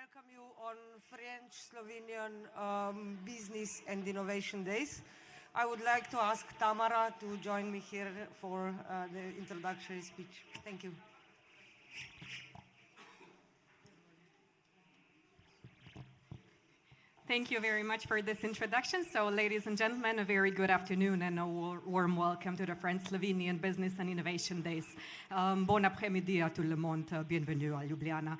welcome you on French-Slovenian Business and Innovation Days. I would like to ask Tamara to join me here for the introductory speech. Thank you. Thank you very much for this introduction. So, ladies and gentlemen, a very good afternoon and a warm welcome to the French-Slovenian Business and Innovation Days. Bon après-midi à tout le monde, bienvenue à Ljubljana.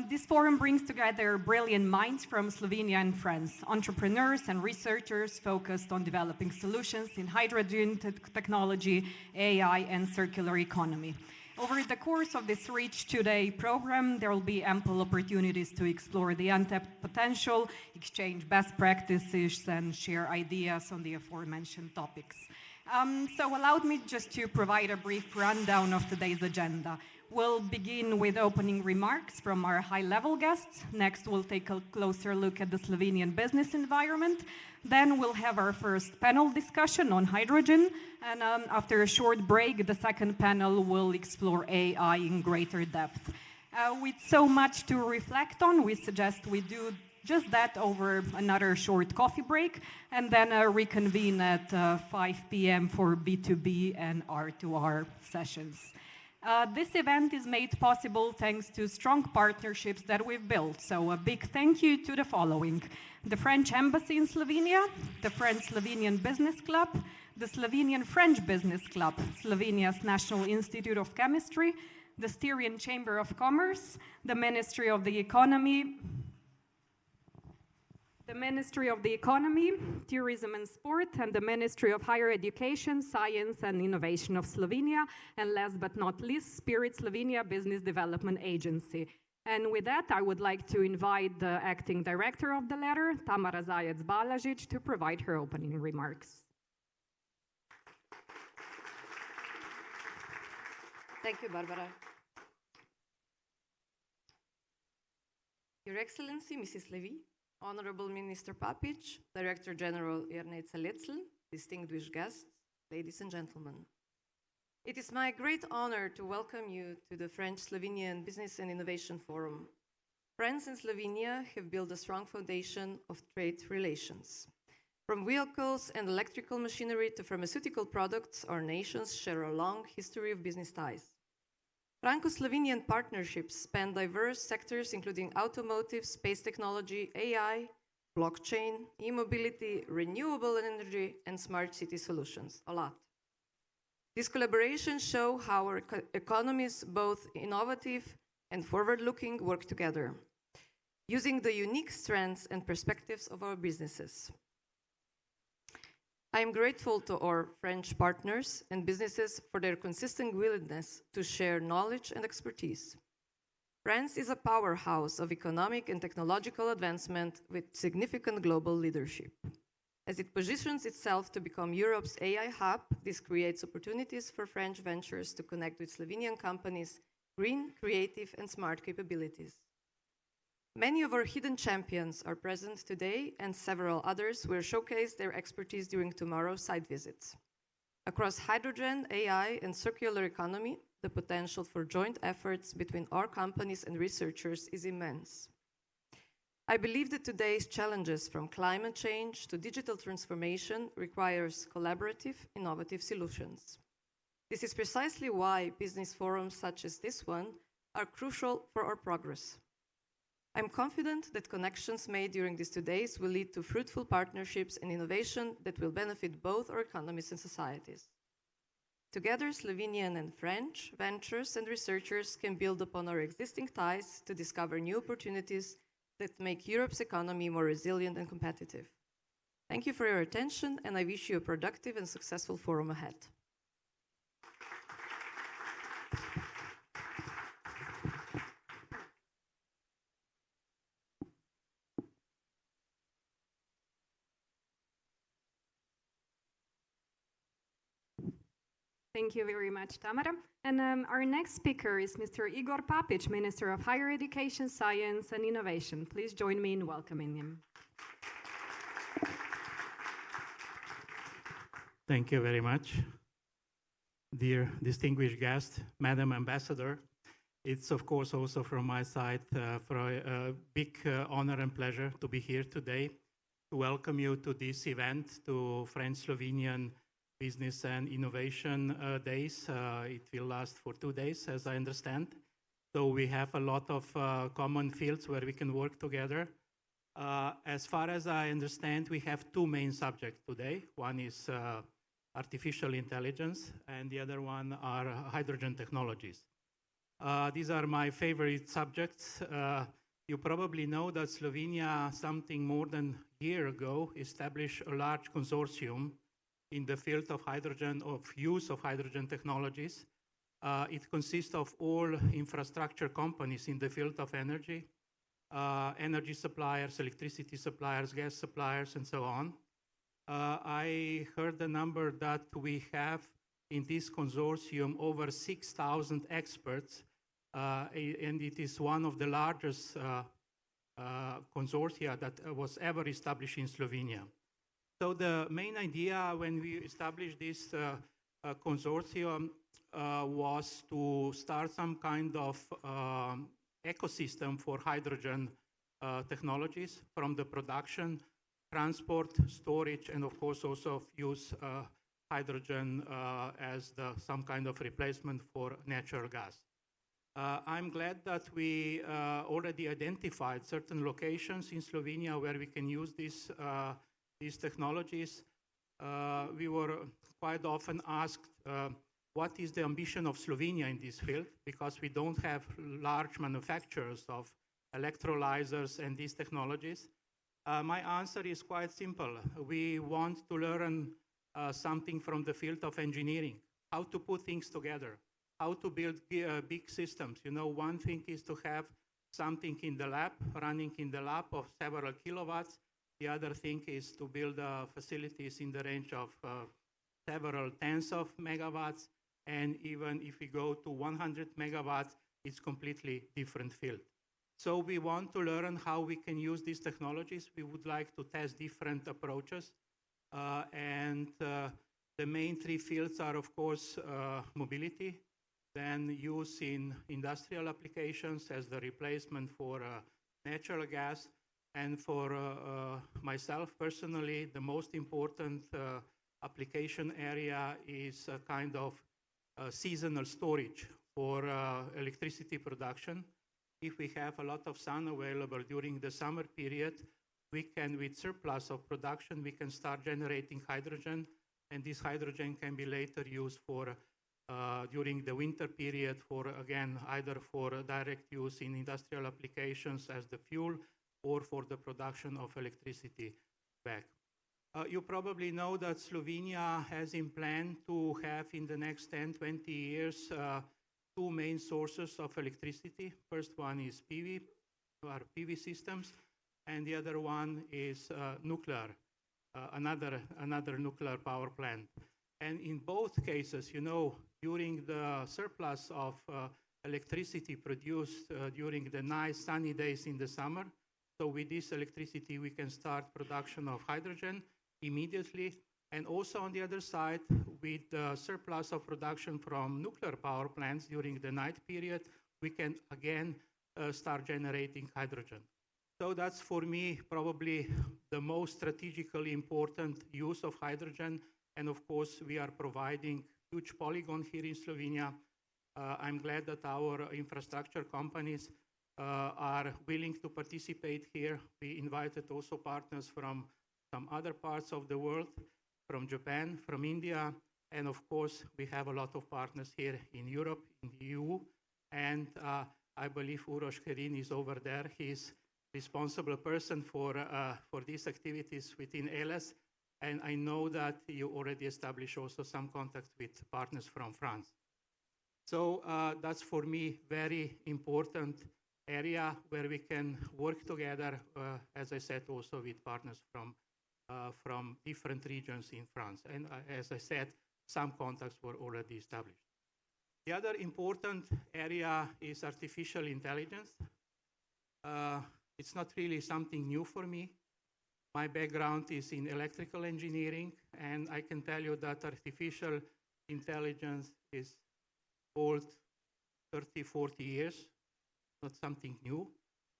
This forum brings together brilliant minds from Slovenia and France, entrepreneurs and researchers focused on developing solutions in hydrogen technology, AI, and circular economy. Over the course of this Reach Today program, there will be ample opportunities to explore the untapped potential, exchange best practices, and share ideas on the aforementioned topics. So allow me just to provide a brief rundown of today's agenda. We'll begin with opening remarks from our high-level guests. Next, we'll take a closer look at the Slovenian business environment. Then we'll have our first panel discussion on hydrogen. And after a short break, the second panel will explore AI in greater depth. With so much to reflect on, we suggest we do just that over another short coffee break, and then reconvene at 5 p.m. for B2B and R2R sessions. This event is made possible thanks to strong partnerships that we've built. So a big thank you to the following: the French Embassy in Slovenia, the French-Slovenian Business Club, the Slovenian-French Business Club, Slovenia's National Institute of Chemistry, the Styrian Chamber of Commerce, the Ministry of the Economy, Tourism and Sport, and the Ministry of Higher Education, Science and Innovation of Slovenia, and last but not least, Spirit Slovenia Business Development Agency. And with that, I would like to invite the acting director of the latter, Tamara Zajec-Balažić, to provide her opening remarks. Thank you, Barbara. Your Excellency, Mrs. Levy, Honorable Minister Papic, Director General Jerneca Lecl, distinguished guests, ladies and gentlemen. It is my great honor to welcome you to the French-Slovenian Business and Innovation Forum. France and Slovenia have built a strong foundation of trade relations. From vehicles and electrical machinery to pharmaceutical products, our nations share a long history of business ties. Franco-Slovenian partnerships span diverse sectors including automotive, space technology, AI, blockchain, e-mobility, renewable energy, and smart city solutions. A lot. These collaborations show how our economies, both innovative and forward-looking, work together, using the unique strengths and perspectives of our businesses. I am grateful to our French partners and businesses for their consistent willingness to share knowledge and expertise. France is a powerhouse of economic and technological advancement with significant global leadership. As it positions itself to become Europe's AI hub, this creates opportunities for French ventures to connect with Slovenian companies' green, creative, and smart capabilities. Many of our hidden champions are present today, and several others will showcase their expertise during tomorrow's site visits. Across hydrogen, AI, and circular economy, the potential for joint efforts between our companies and researchers is immense. I believe that today's challenges, from climate change to digital transformation, requires collaborative, innovative solutions. This is precisely why business forums such as this one are crucial for our progress. I'm confident that connections made during these 2 days will lead to fruitful partnerships and innovation that will benefit both our economies and societies. Together, Slovenian and French ventures and researchers can build upon our existing ties to discover new opportunities that make Europe's economy more resilient and competitive. Thank you for your attention, and I wish you a productive and successful forum ahead. Thank you very much, Tamara. And our next speaker is Mr. Igor Papic, Minister of Higher Education, Science and Innovation. Please join me in welcoming him. Thank you very much. Dear distinguished guest, Madam Ambassador, It's, of course, also from my side for a big honor and pleasure to be here today to welcome you to this event, to French-Slovenian Business and Innovation Days. It will last for 2 days, as I understand. So we have a lot of common fields where we can work together. As far as I understand, we have 2 main subjects today. One is artificial intelligence, and the other one are hydrogen technologies. These are my favorite subjects. You probably know that Slovenia, something more than a year ago, established a large consortium in the field of hydrogen, of use of hydrogen technologies. It consists of all infrastructure companies in the field of energy, energy suppliers, electricity suppliers, gas suppliers, and so on. I heard the number that we have in this consortium over 6,000 experts, and it is one of the largest consortia that was ever established in Slovenia. So the main idea when we established this consortium was to start some kind of ecosystem for hydrogen technologies, from the production, transport, storage, and of course also use hydrogen as some kind of replacement for natural gas. I'm glad that we already identified certain locations in Slovenia where we can use these technologies. We were quite often asked what is the ambition of Slovenia in this field, because we don't have large manufacturers of electrolyzers and these technologies. My answer is quite simple. We want to learn something from the field of engineering, how to put things together, how to build big systems. You know, one thing is to have something in the lab, running in the lab of several kilowatts. The other thing is to build facilities in the range of several tens of megawatts. And even if we go to 100 megawatts, it's completely different field. So we want to learn how we can use these technologies. We would like to test different approaches. The main 3 fields are, of course, mobility, then use in industrial applications as the replacement for natural gas. And for myself personally, the most important application area is a kind of seasonal storage for electricity production. If we have a lot of sun available during the summer period, we can, with surplus of production, we can start generating hydrogen, and this hydrogen can be later used for during the winter period for, again, either for direct use in industrial applications as the fuel or for the production of electricity back. You probably know that Slovenia has in plan to have in the next 10-20 years 2 main sources of electricity. First one is PV, or PV systems, and the other one is nuclear, another nuclear power plant. And in both cases, you know, during the surplus of electricity produced during the nice sunny days in the summer, so with this electricity we can start production of hydrogen immediately. And also on the other side, with the surplus of production from nuclear power plants during the night period, we can again start generating hydrogen. So that's for me probably the most strategically important use of hydrogen. And of course, we are providing huge polygon here in Slovenia. I'm glad that our infrastructure companies are willing to participate here. We invited also partners from some other parts of the world, from Japan, from India, and of course, we have a lot of partners here in Europe, in the EU, and I believe Uroš Kerin is over there. He's responsible person for these activities within ELES, and I know that you already established also some contacts with partners from France. So that's for me very important area where we can work together, as I said, also with partners from different regions in France. And as I said, some contacts were already established. The other important area is artificial intelligence. It's not really something new for me. My background is in electrical engineering, and I can tell you that artificial intelligence is old 30, 40 years, not something new.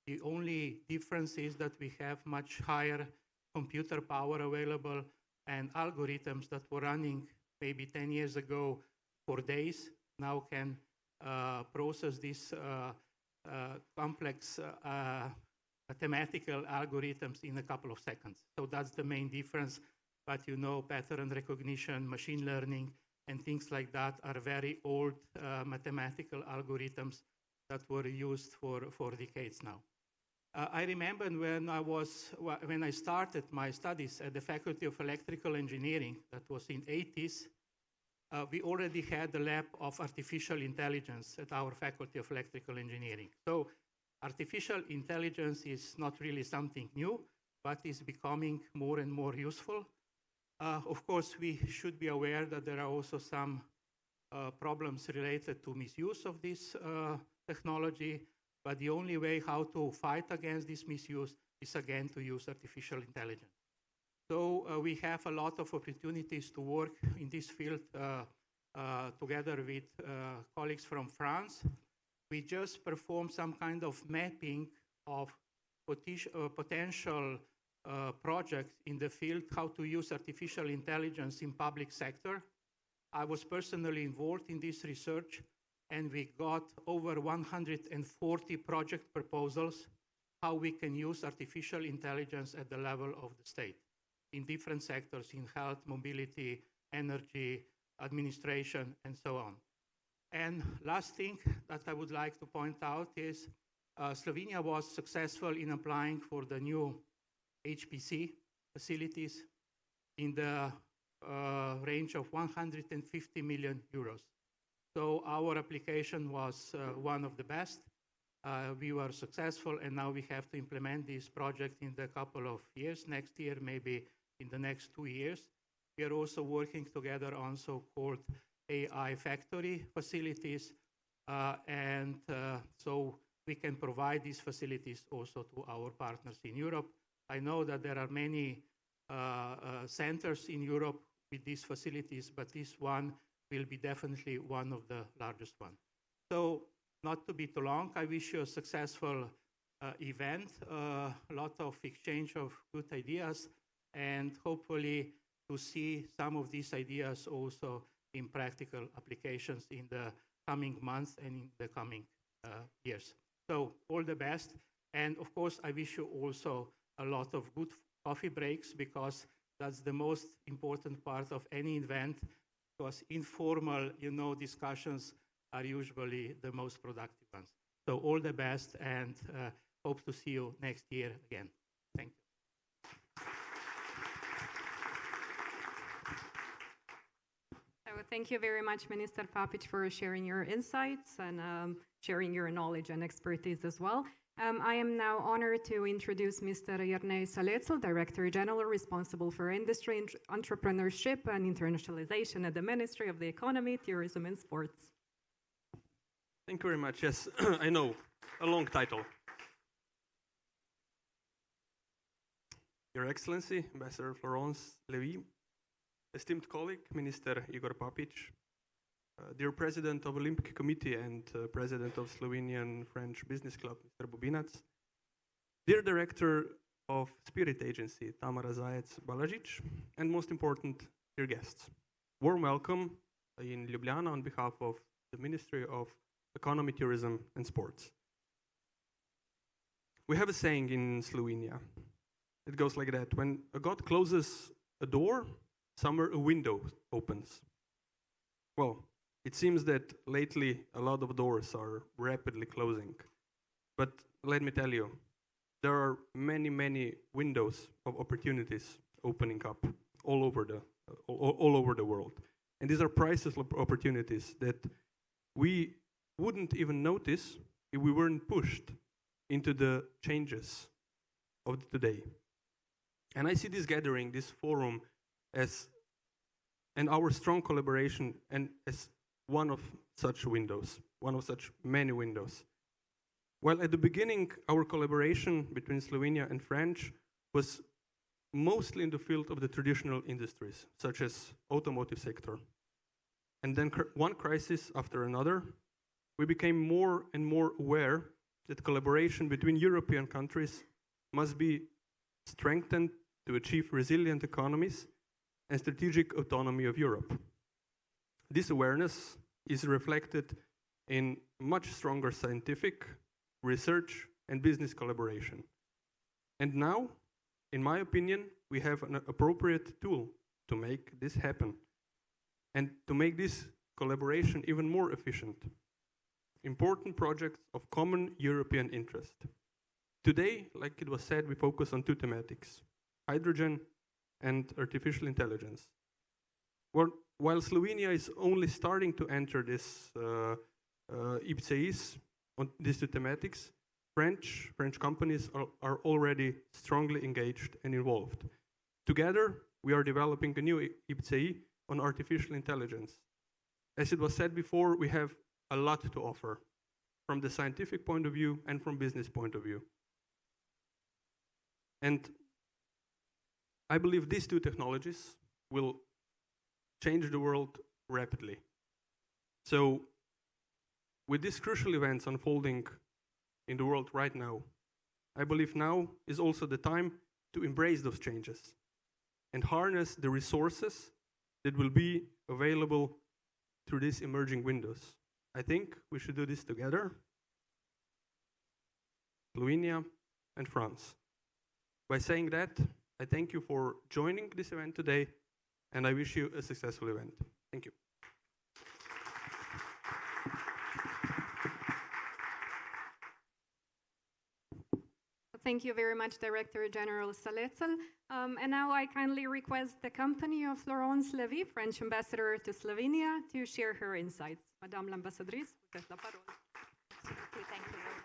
The only difference is that we have much higher computer power available, and algorithms that were running maybe 10 years ago for days now can process these complex mathematical algorithms in a couple of seconds. So that's the main difference. But you know, pattern recognition, machine learning, and things like that are very old mathematical algorithms that were used for decades now. I remember when I started my studies at the Faculty of Electrical Engineering, that was in 80s, we already had the lab of artificial intelligence at our Faculty of Electrical Engineering. So artificial intelligence is not really something new, but is becoming more and more useful. Of course, we should be aware that there are also some problems related to misuse of this technology, but the only way how to fight against this misuse is again to use artificial intelligence. So we have a lot of opportunities to work in this field together with colleagues from France. We just performed some kind of mapping of potential projects in the field, how to use artificial intelligence in public sector. I was personally involved in this research, and we got over 140 project proposals how we can use artificial intelligence at the level of the state in different sectors, in health, mobility, energy, administration, and so on. And last thing that I would like to point out is Slovenia was successful in applying for the new HPC facilities in the range of 150 million euros. So our application was one of the best. We were successful, and now we have to implement this project in a couple of years, next year, maybe in the next 2 years. We are also working together on so-called AI factory facilities, so we can provide these facilities also to our partners in Europe. I know that there are many centers in Europe with these facilities, but this one will be definitely one of the largest ones. So not to be too long, I wish you a successful event, a lot of exchange of good ideas, and hopefully to see some of these ideas also in practical applications in the coming months and in the coming years. So all the best. And of course, I wish you also a lot of good coffee breaks, because that's the most important part of any event, because informal, discussions are usually the most productive ones. So all the best, and hope to see you next year again. Thank you. So thank you very much, Minister Papic, for sharing your insights and sharing your knowledge and expertise as well. I am now honored to introduce Mr. Jernej Salecl, Director General responsible for industry, entrepreneurship and internationalization at the Ministry of the Economy, Tourism and Sports. Thank you very much. Yes, I know, a long title. Your Excellency, Ambassador Florence Levy, esteemed colleague, Minister Igor Papic, dear President of Olympic Committee and President of Slovenian-French Business Club, Mr. Bubinac, dear Director of Spirit Agency, Tamara Zajec-Balažić, and most important, dear guests. Warm welcome in Ljubljana on behalf of the Ministry of Economy, Tourism and Sports. We have a saying in Slovenia. It goes like that: when a god closes a door, somewhere a window opens. Well, it seems that lately a lot of doors are rapidly closing. But let me tell you, there are many, many windows of opportunities opening up all over the world. And these are priceless opportunities that we wouldn't even notice if we weren't pushed into the changes of today. And I see this gathering, this forum, and our strong collaboration and as one of such windows, one of such many windows. Well, at the beginning, our collaboration between Slovenia and France was mostly in the field of the traditional industries, such as automotive sector. And then one crisis after another we became more and more aware that collaboration between European countries must be strengthened to achieve resilient economies and strategic autonomy of Europe. This awareness is reflected in much stronger scientific, research, and business collaboration. And now, in my opinion, we have an appropriate tool to make this happen and to make this collaboration even more efficient. Important projects of common European interest. Today, like it was said, we focus on two thematics: hydrogen and artificial intelligence. While Slovenia is only starting to enter this IPCEs on these two thematics, French companies are already strongly engaged and involved. Together, we are developing a new IPCE on artificial intelligence. As it was said before, we have a lot to offer from the scientific point of view and from business point of view. And I believe these two technologies will change the world rapidly. So, with these crucial events unfolding in the world right now, I believe now is also the time to embrace those changes and harness the resources that will be available through these emerging windows. I think we should do this together, Slovenia and France. By saying that, I thank you for joining this event today, and I wish you a successful event. Thank you. Thank you very much, Director General Salecl. And now I kindly request the company of Florence Levy, French Ambassador to Slovenia, to share her insights. Madame l'Ambassadrice, vous avez la parole. Absolutely, thank you very much.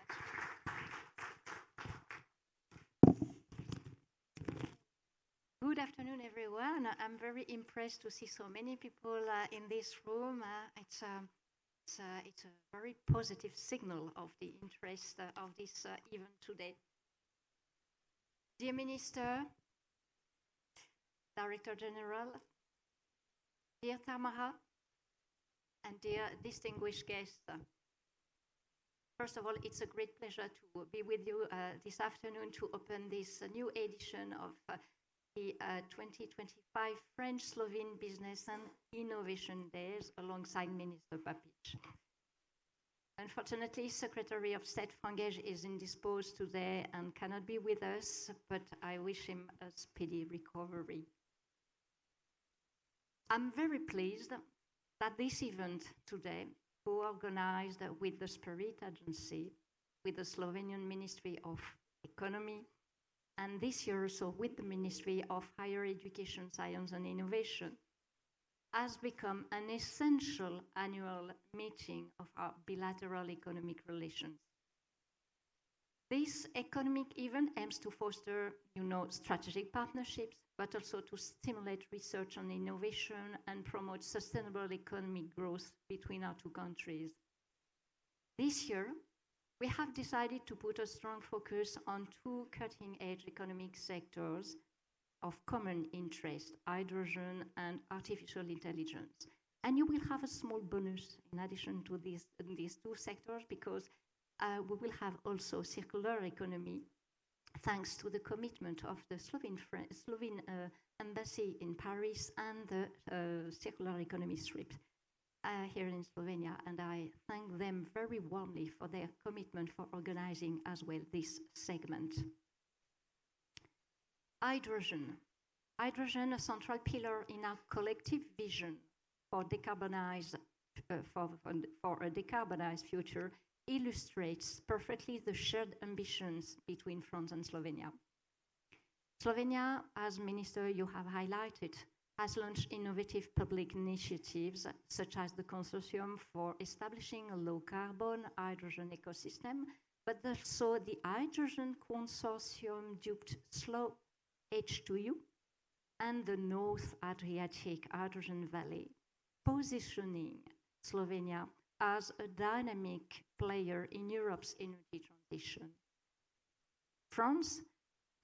Good afternoon, everyone. I'm very impressed to see so many people in this room. It's a very positive signal of the interest of this event today. Dear Minister, Director General, dear Tamara, and dear distinguished guests, first of all, it's a great pleasure to be with you this afternoon to open this new edition of the 2025 French-Slovene Business and Innovation Days alongside Minister Papic. Unfortunately, Secretary of State Frangež is indisposed today and cannot be with us, but I wish him a speedy recovery. I'm very pleased that this event today, co-organized with the Spirit Agency, with the Slovenian Ministry of Economy, and this year also with the Ministry of Higher Education, Science and Innovation, has become an essential annual meeting of our bilateral economic relations. This economic event aims to foster, strategic partnerships, but also to stimulate research and innovation and promote sustainable economic growth between our two countries. This year, we have decided to put a strong focus on two cutting-edge economic sectors of common interest, hydrogen and artificial intelligence. And you will have a small bonus in addition to these two sectors, because we will have also circular economy, thanks to the commitment of the Slovene embassy in Paris and the circular economy strip here in Slovenia. And I thank them very warmly for their commitment for organizing as well this segment. Hydrogen, a central pillar in our collective vision for a decarbonized future, illustrates perfectly the shared ambitions between France and Slovenia. Slovenia, as Minister you have highlighted, has launched innovative public initiatives such as the Consortium for establishing a low-carbon hydrogen ecosystem, but also the Hydrogen Consortium dubbed Slow H2U, and the North Adriatic Hydrogen Valley, positioning Slovenia as a dynamic player in Europe's energy transition. France,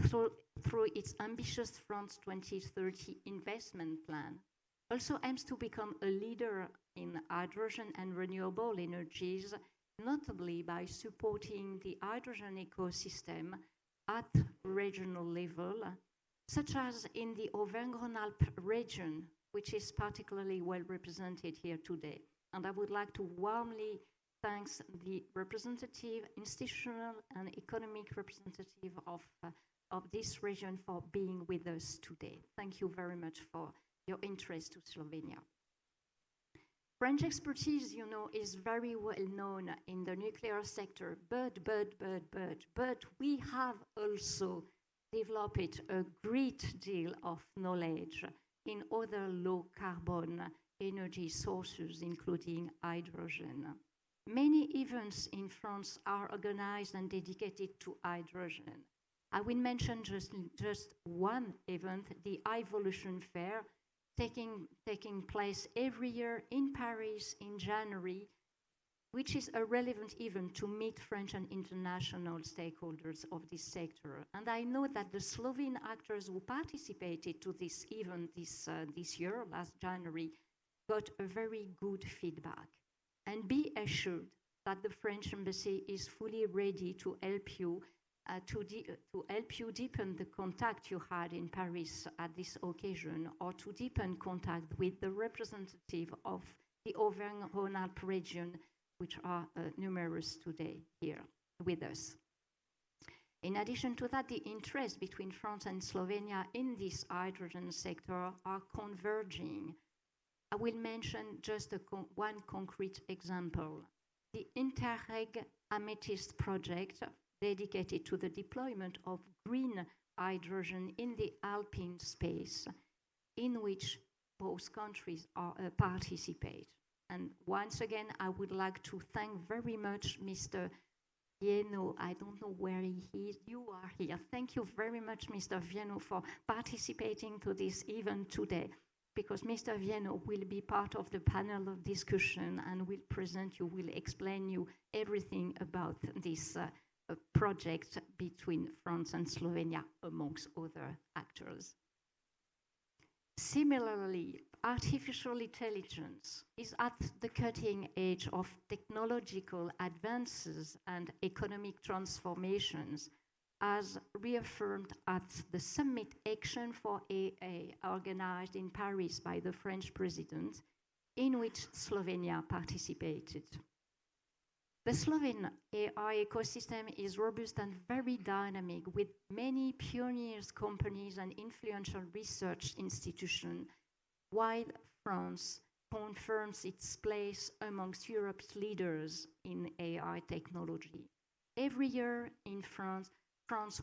through its ambitious France 2030 investment plan, also aims to become a leader in hydrogen and renewable energies notably by supporting the hydrogen ecosystem at regional level, such as in the Auvergne-Rhône-Alpes region, which is particularly well represented here today. And I would like to warmly thank the representative, institutional and economic representative of this region for being with us today. Thank you very much for your interest to Slovenia. French expertise, you know, is very well known in the nuclear sector, but we have also developed a great deal of knowledge in other low carbon energy sources, including hydrogen. Many events in France are organized and dedicated to hydrogen. I will mention just one event, the Evolution Fair, taking place every year in Paris in January, which is a relevant event to meet French and international stakeholders of this sector. And I know that the Slovene actors who participated to this event this year, last January, got a very good feedback. And be assured that the French embassy is fully ready to help you deepen the contact you had in Paris at this occasion, or to deepen contact with the representative of the Auvergne-Rhône-Alpes region, which are numerous today here with us. In addition to that, the interest between France and Slovenia in this hydrogen sector are converging. I will mention just one concrete example. The Interreg Amethyst project, dedicated to the deployment of green hydrogen in the Alpine space, in which both countries participate. And once again, I would like to thank very much Mr. Vieno. I don't know where he is. You are here. Thank you very much, Mr. Vieno, for participating to this event today, because Mr. Vieno will be part of the panel of discussion and will explain you everything about this project between France and Slovenia, amongst other actors. Similarly, artificial intelligence is at the cutting edge of technological advances and economic transformations, as reaffirmed at the Summit Action for AI organized in Paris by the French president, in which Slovenia participated. The Slovene AI ecosystem is robust and very dynamic, with many pioneers, companies, and influential research institutions, while France confirms its place amongst Europe's leaders in AI technology. Every year in France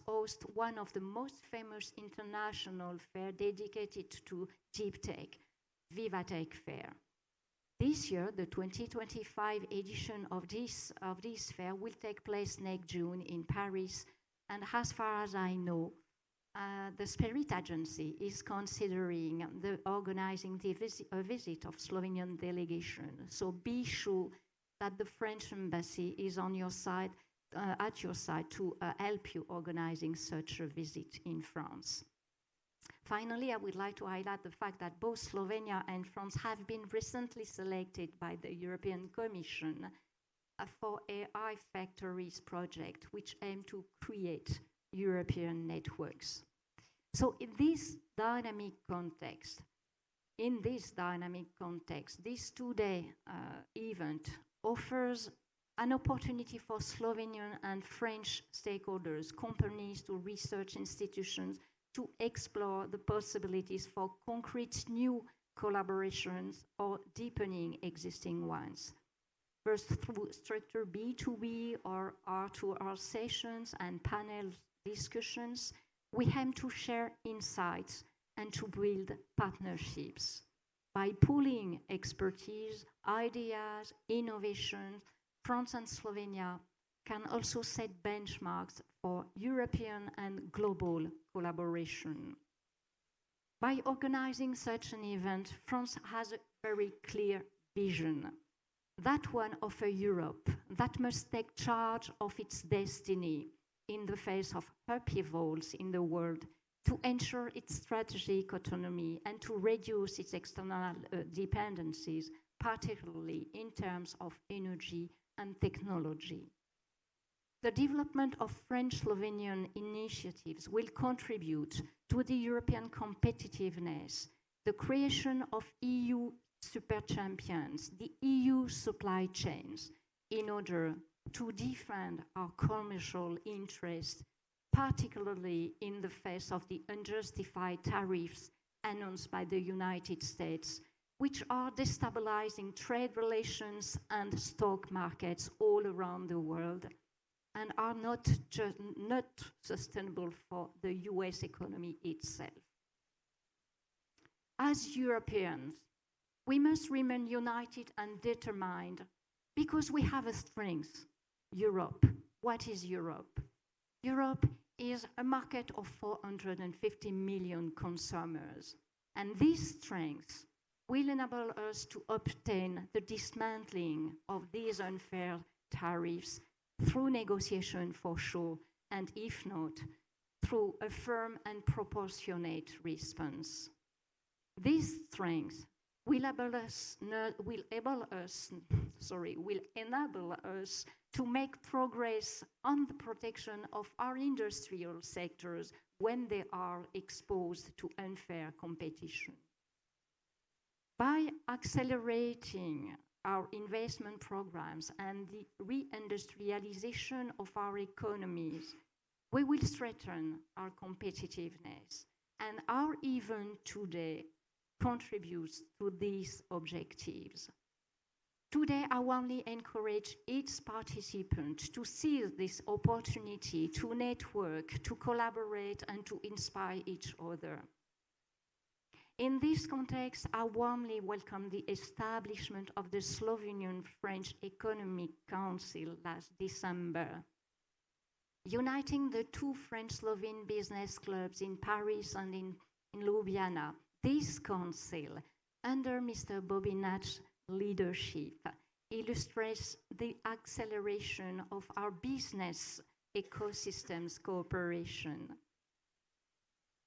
hosts one of the most famous international fairs dedicated to deep tech, Vivatech Fair. This year, the 2025 edition of this fair will take place next June in Paris, and as far as I know, the Spirit Agency is considering organizing a visit of Slovenian delegation. So be sure that the French embassy is on your side, at your side, to help you organizing such a visit in France. Finally, I would like to highlight the fact that both Slovenia and France have been recently selected by the European Commission for AI Factories project, which aim to create European networks. So in this dynamic context, this two-day event offers an opportunity for Slovenian and French stakeholders, companies, to research institutions, to explore the possibilities for concrete new collaborations or deepening existing ones. First, through structured B2B or R2R sessions and panel discussions, we aim to share insights and to build partnerships. By pooling expertise, ideas, innovations, France and Slovenia can also set benchmarks for European and global collaboration. By organizing such an event, France has a very clear vision, that one of a Europe that must take charge of its destiny in the face of upheavals in the world, to ensure its strategic autonomy and to reduce its external dependencies, particularly in terms of energy, and technology. The development of French-Slovenian initiatives will contribute to the European competitiveness, the creation of EU super champions, the EU supply chains, in order to defend our commercial interests, particularly in the face of the unjustified tariffs announced by the United States, which are destabilizing trade relations and stock markets all around the world and are not sustainable for the US economy itself. As Europeans, we must remain united and determined because we have a strength, Europe. What is Europe? Europe is a market of 450 million consumers, and this strength will enable us to obtain the dismantling of these unfair tariffs through negotiation for sure, and if not, through a firm and proportionate response. This strength will enable us to make progress on the protection of our industrial sectors when they are exposed to unfair competition. By accelerating our investment programs and the reindustrialization of our economies, we will strengthen our competitiveness, and our event today contributes to these objectives. Today, I warmly encourage each participant to seize this opportunity to network, to collaborate, and to inspire each other. In this context, I warmly welcome the establishment of the Slovenian-French Economic Council last December, uniting the two French-Slovene business clubs in Paris and in Ljubljana. This council, under Mr. Bobinac's leadership, illustrates the acceleration of our business ecosystems cooperation.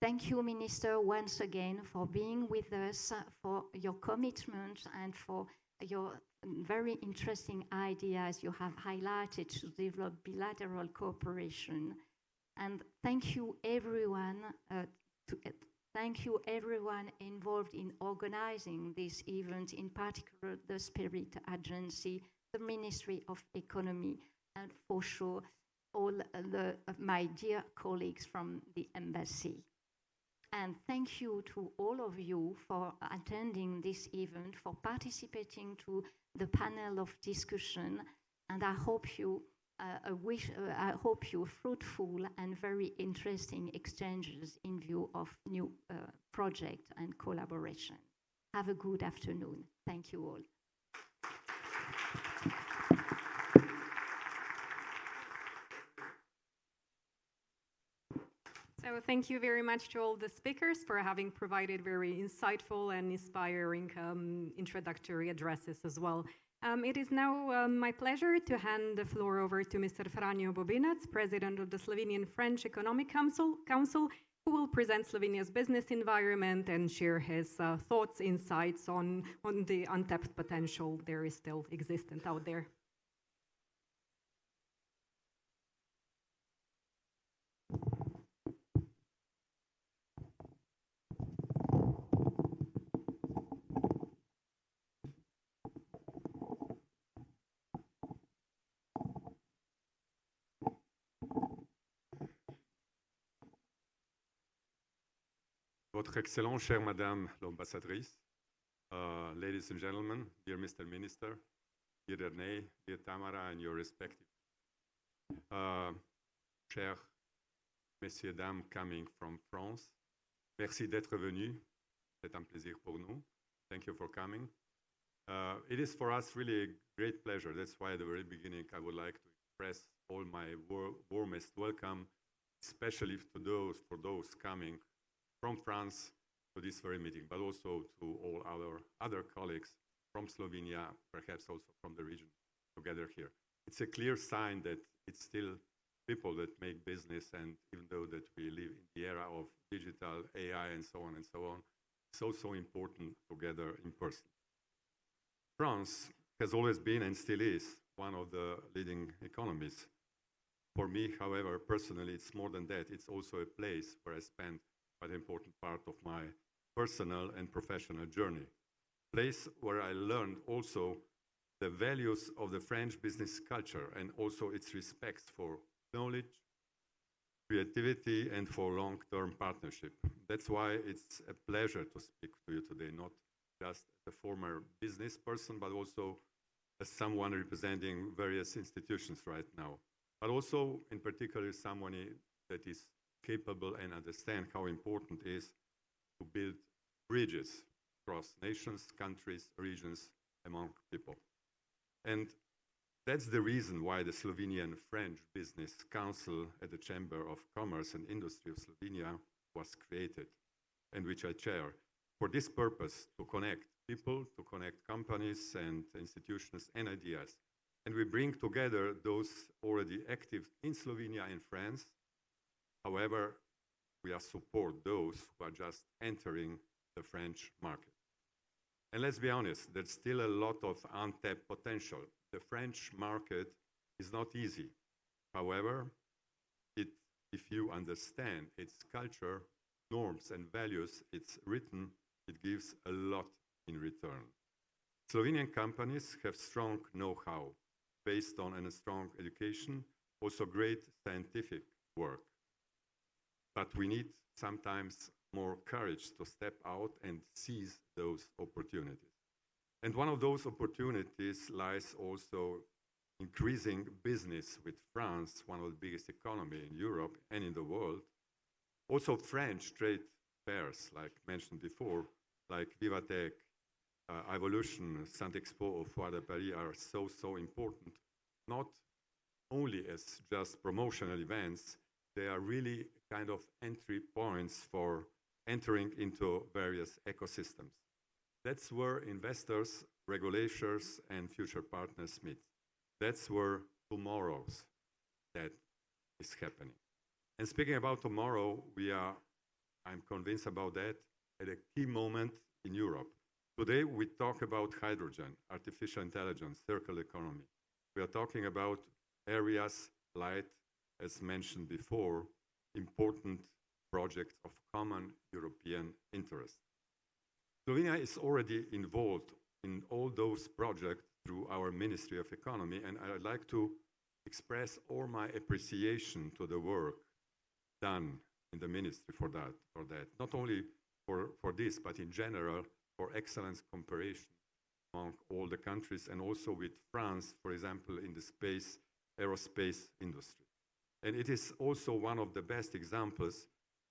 Thank you, Minister, once again for being with us, for your commitment and for your very interesting ideas you have highlighted to develop bilateral cooperation. And thank you everyone, involved in organizing this event, in particular the Spirit Agency, the Ministry of Economy, and for sure all my dear colleagues from the embassy. And thank you to all of you for attending this event, for participating to the panel of discussion, and I hope you fruitful and very interesting exchanges in view of new project and collaboration. Have a good afternoon. Thank you all. So thank you very much to all the speakers for having provided very insightful and inspiring introductory addresses as well. It is now my pleasure to hand the floor over to Mr. Franjo Bobinac, President of the Slovenian-French Economic Council, who will present Slovenia's business environment and share his thoughts, insights on the untapped potential there is still existent out there. Votre Excellence, chère Madame l'Ambassadrice, ladies and gentlemen, dear Mr. Minister, dear René, dear Tamara, and your respective chers messieurs, dames coming from France, merci d'être venus. C'est un plaisir pour nous. Thank you for coming. It is for us really a great pleasure. That's why at the very beginning I would like to express all my warmest welcome, especially to those coming from France to this very meeting, but also to all our other colleagues from Slovenia, perhaps also from the region, together here. It's a clear sign that it's still people that make business, and even though that we live in the era of digital, AI, and so on, it's also important together in person. France has always been and still is one of the leading economies. For me, however, personally, it's more than that. It's also a place where I spend quite an important part of my personal and professional journey. Place where I learned also the values of the French business culture and also its respect for knowledge, creativity, and for long-term partnership. That's why it's a pleasure to speak to you today, not just as a former business person, but also as someone representing various institutions right now, but also in particular someone that is capable and understand how important it is to build bridges across nations, countries, regions, among people. And that's the reason why the Slovenian French Business Council at the Chamber of Commerce and Industry of Slovenia was created, and which I chair, for this purpose, to connect people, to connect companies and institutions and ideas. And we bring together those already active in Slovenia and France. However, we support those who are just entering the French market. And let's be honest, there's still a lot of untapped potential. The French market is not easy. However, if you understand its culture, norms, and values, it's written, it gives a lot in return. Slovenian companies have strong know-how based on a strong education, also great scientific work. But we need sometimes more courage to step out and seize those opportunities. And one of those opportunities lies also increasing business with France, one of the biggest economies in Europe and in the world. Also French trade fairs, like mentioned before, like Vivatech, Evolution, Saint-Expo, or Foire de Paris are so important, not only as just promotional events, they are really kind of entry points for entering into various ecosystems. That's where investors, regulators, and future partners meet. That's where tomorrow's that is happening. And speaking about tomorrow, I'm convinced about that, at a key moment in Europe. Today, we talk about hydrogen, artificial intelligence, circular economy. We are talking about areas like, as mentioned before, important projects of common European interest. Slovenia is already involved in all those projects through our Ministry of Economy, and I'd like to express all my appreciation to the work done in the ministry for that. Not only for this, but in general, for excellence comparison among all the countries, and also with France, for example, in the aerospace industry. And it is also one of the best examples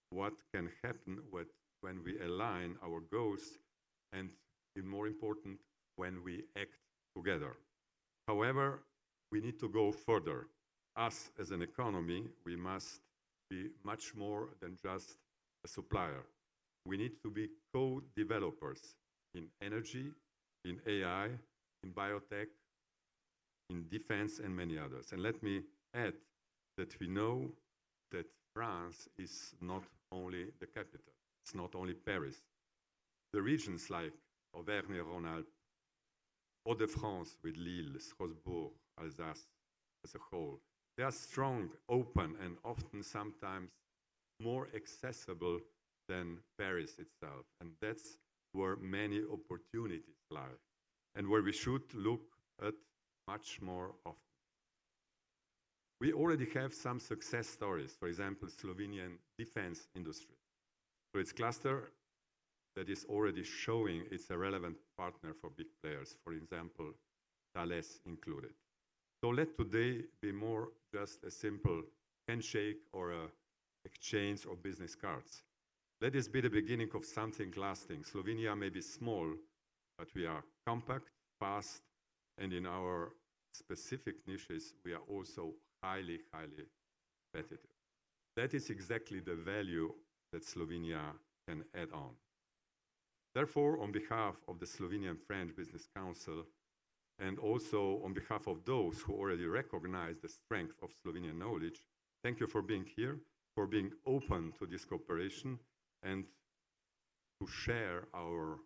what can happen when we align our goals and, even more important, when we act together. However, we need to go further. Us as an economy, we must be much more than just a supplier. We need to be co-developers in energy, in AI, in biotech, in defense, and many others. And let me add that we know that France is not only the capital, it's not only Paris. The regions like Auvergne-Rhône-Alpes, Hauts-de-France with Lille, Strasbourg, Alsace as a whole, they are strong, open, and often sometimes more accessible than Paris itself. And that's where many opportunities lie, and where we should look at much more often. We already have some success stories, for example, Slovenian defense industry. So it's cluster that is already showing it's a relevant partner for big players, for example, Thales included. So let today be more just a simple handshake or a exchange of business cards. Let this be the beginning of something lasting. Slovenia may be small, but we are compact, fast, and in our specific niches, we are also highly competitive. That is exactly the value that Slovenia can add on. Therefore, on behalf of the Slovenian French Business Council, and also on behalf of those who already recognize the strength of Slovenian knowledge, thank you for being here, for being open to this cooperation, and to share our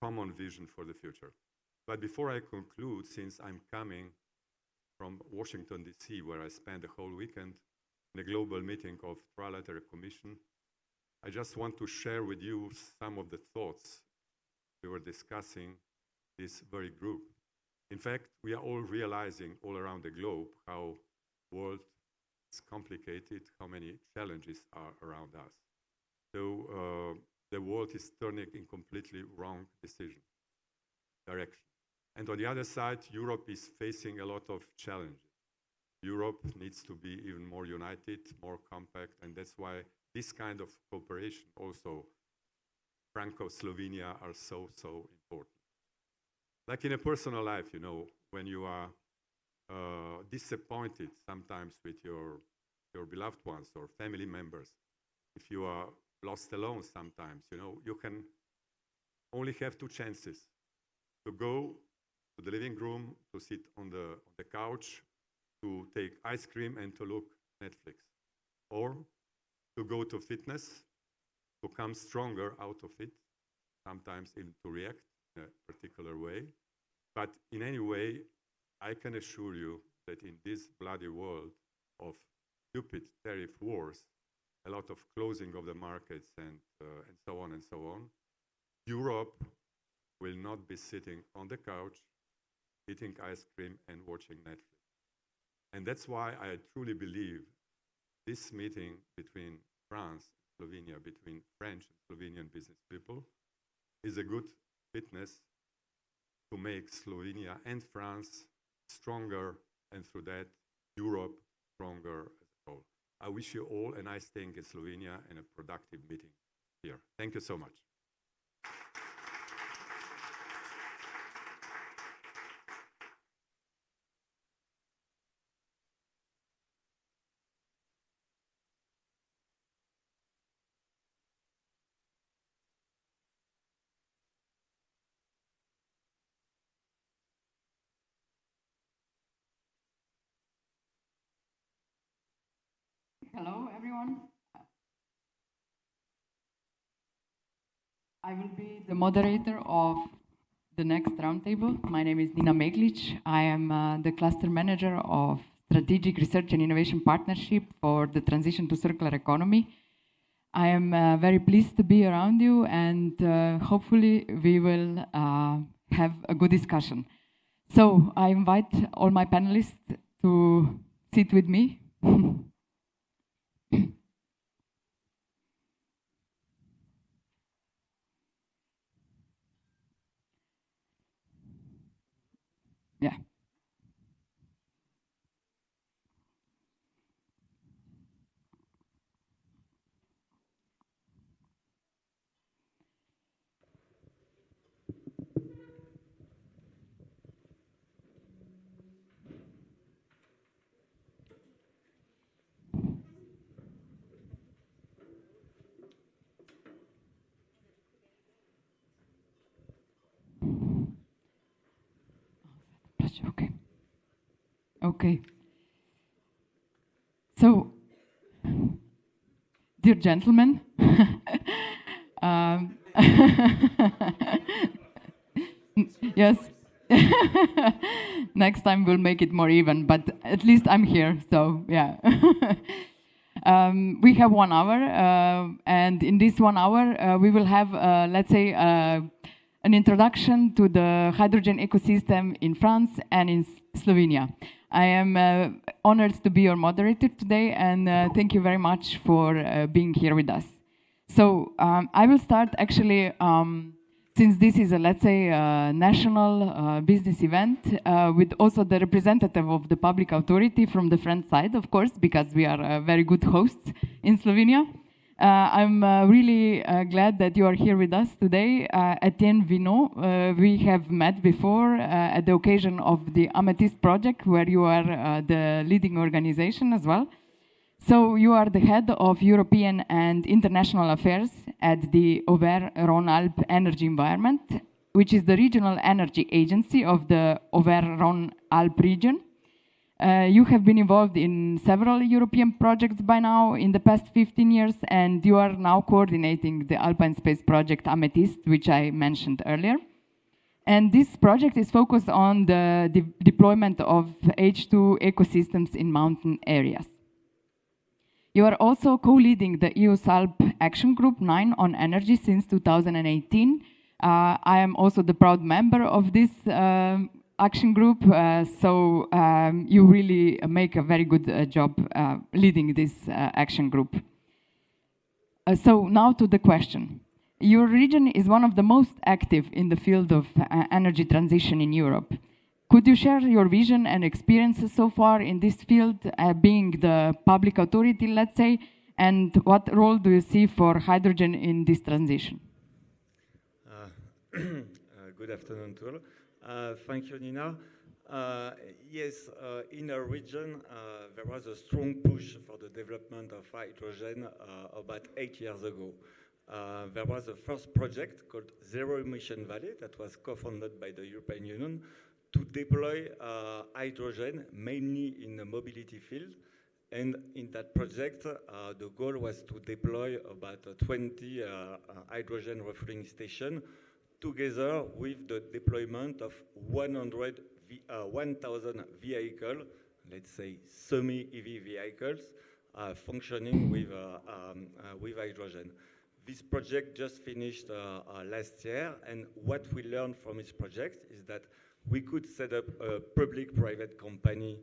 common vision for the future. But before I conclude, since I'm coming from Washington, D.C., where I spent the whole weekend in a global meeting of Trilateral Commission. I just want to share with you some of the thoughts we were discussing this very group. In fact, we are all realizing all around the globe how the world is complicated, how many challenges are around us. So the world is turning in completely wrong direction. And on the other side, Europe is facing a lot of challenges. Europe needs to be even more united, more compact, and that's why this kind of cooperation, also Franco-Slovenia, are so important. Like in a personal life, you know, when you are disappointed sometimes with your beloved ones or family members, if you are lost alone sometimes, you know, you can only have two chances: to go to the living room, to sit on the couch, to take ice cream and to look Netflix, or to go to fitness, to come stronger out of it, sometimes even to react in a particular way. But in any way, I can assure you that in this bloody world of stupid tariff wars, a lot of closing of the markets and so on, Europe will not be sitting on the couch, eating ice cream and watching Netflix. And that's why I truly believe this meeting between France and Slovenia, between French and Slovenian business people, is a good witness to make Slovenia and France stronger, and through that, Europe stronger as a whole. I wish you all a nice stay in Slovenia and a productive meeting here. Thank you so much. Hello, everyone. I will be the moderator of the next roundtable. My name is Nina Meglic. I am the cluster manager of Strategic Research and Innovation Partnership for the transition to circular economy. I am very pleased to be around you, and hopefully we will have a good discussion. So I invite all my panelists to sit with me. Yeah. Okay. Okay. So, dear gentlemen, yes, next time we'll make it more even, but at least I'm here, so yeah. We have 1 hour, and in this 1 hour, we will have, let's say, an introduction to the hydrogen ecosystem in France and in Slovenia. I am honored to be your moderator today, and thank you very much for being here with us. So I will start actually, since this is a, let's say, national business event, with also the representative of the public authority from the French side, of course, because we are very good hosts in Slovenia. I'm really glad that you are here with us today. Etienne Vinot, we have met before at the occasion of the Amethyst project, where you are the leading organization as well. So you are the head of European and International Affairs at the Auvergne-Rhône-Alpes Energy Environment, which is the regional energy agency of the Auvergne-Rhône-Alpes region. You have been involved in several European projects by now in the past 15 years, and you are now coordinating the Alpine Space Project Amethyst, which I mentioned earlier. And this project is focused on the deployment of H2 ecosystems in mountain areas. You are also co-leading the EU SALP Action Group 9 on energy since 2018. I am also the proud member of this action group, so you really make a very good job leading this action group. So now to the question. Your region is one of the most active in the field of energy transition in Europe. Could you share your vision and experiences so far in this field, being the public authority, let's say, and what role do you see for hydrogen in this transition? Good afternoon to all. Thank you, Nina. Yes, in our region, there was a strong push for the development of hydrogen about 8 years ago. There was a first project called Zero Emission Valley that was co-funded by the European Union to deploy hydrogen, mainly in the mobility field. And in that project, the goal was to deploy about 20 hydrogen refueling stations together with the deployment of 1,000 vehicles, let's say semi-EV vehicles, functioning with hydrogen. This project just finished last year, and what we learned from this project is that we could set up a public-private company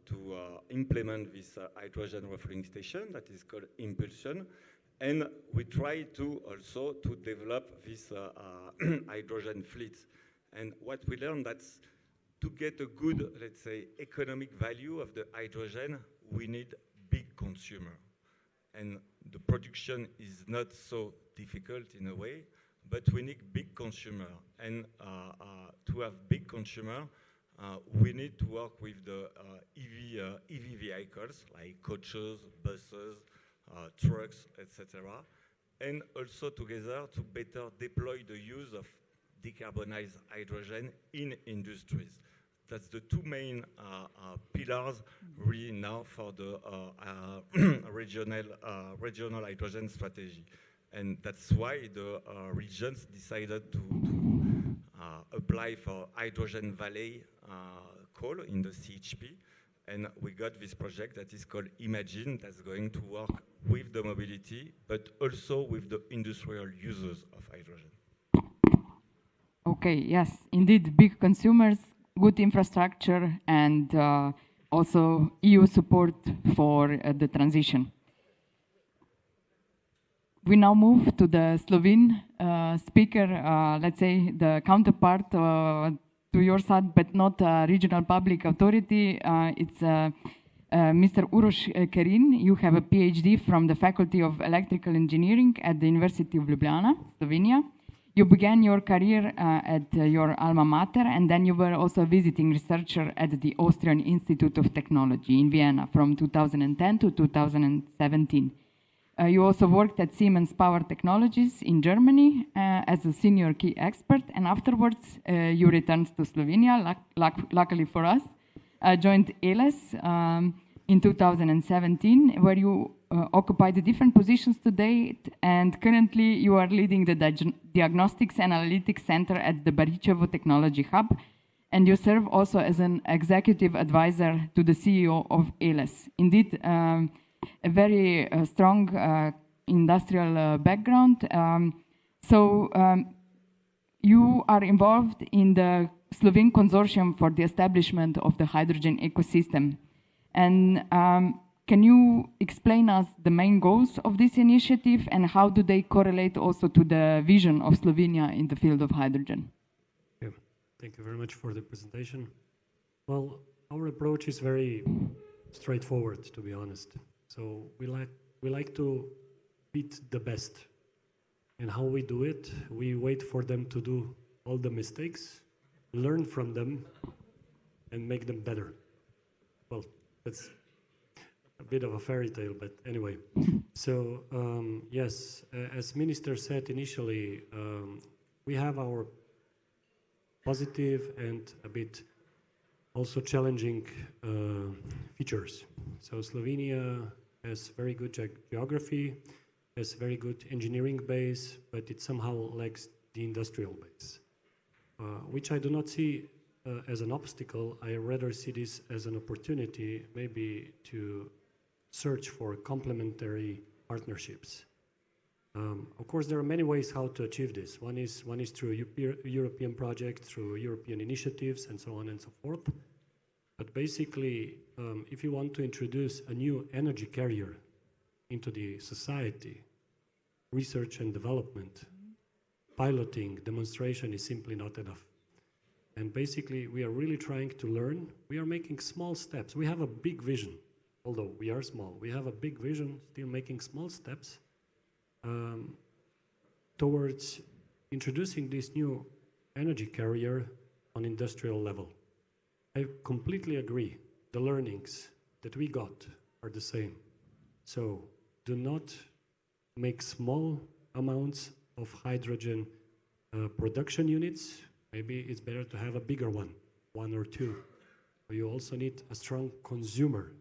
to implement this hydrogen refueling station that is called Impulsion. And we try to also to develop this hydrogen fleet. And what we learned that's to get a good, let's say, economic value of the hydrogen, we need big consumer. And the production is not so difficult in a way, but we need big consumer. And to have big consumer, we need to work with the EV vehicles like coaches, buses, trucks, etc. And also together to better deploy the use of decarbonized hydrogen in industries. That's the two main pillars really now for the regional hydrogen strategy. And that's why the regions decided to apply for Hydrogen Valley call in the CHP. And we got this project that is called Imagine, that's going to work with the mobility, but also with the industrial users of hydrogen. Okay, yes, indeed, big consumers, good infrastructure, and also EU support for the transition. We now move to the Slovene speaker, let's say the counterpart to your side, but not a regional public authority. It's Mr. Uroš Kerin. You have a PhD from the Faculty of Electrical Engineering at the University of Ljubljana, Slovenia. You began your career at your alma mater, and then you were also a visiting researcher at the Austrian Institute of Technology in Vienna from 2010 to 2017. You also worked at Siemens Power Technologies in Germany as a senior key expert, and afterwards you returned to Slovenia, luckily for us, joined ELES in 2017, where you occupied different positions to date, and currently you are leading the Diagnostics and Analytics Center at the Baričevo Technology Hub, and you serve also as an executive advisor to the CEO of ELES. Indeed, a very strong industrial background. You are involved in the Slovene consortium for the establishment of the hydrogen ecosystem. And can you explain us the main goals of this initiative and how do they correlate also to the vision of Slovenia in the field of hydrogen? Yeah, thank you very much for the presentation. Well, our approach is very straightforward, to be honest. So we like to beat the best. And how we do it, we wait for them to do all the mistakes, learn from them, and make them better. Well, that's a bit of a fairy tale, but anyway. So yes, as Minister said initially, we have our positive and a bit also challenging features. So Slovenia has very good geography, has very good engineering base, but it somehow lacks the industrial base. which I do not see as an obstacle. I rather see this as an opportunity, maybe to search for complementary partnerships. Of course, there are many ways how to achieve this. One is through European projects, through European initiatives, and so on and so forth. But basically, if you want to introduce a new energy carrier into the society, research and development, piloting, demonstration is simply not enough. And basically, we are really trying to learn. We are making small steps. We have a big vision, although we are small. We have a big vision, still making small steps towards introducing this new energy carrier on industrial level. I completely agree. The learnings that we got are the same. So do not make small amounts of hydrogen production units. Maybe it's better to have a bigger one or two. But you also need a strong consumer.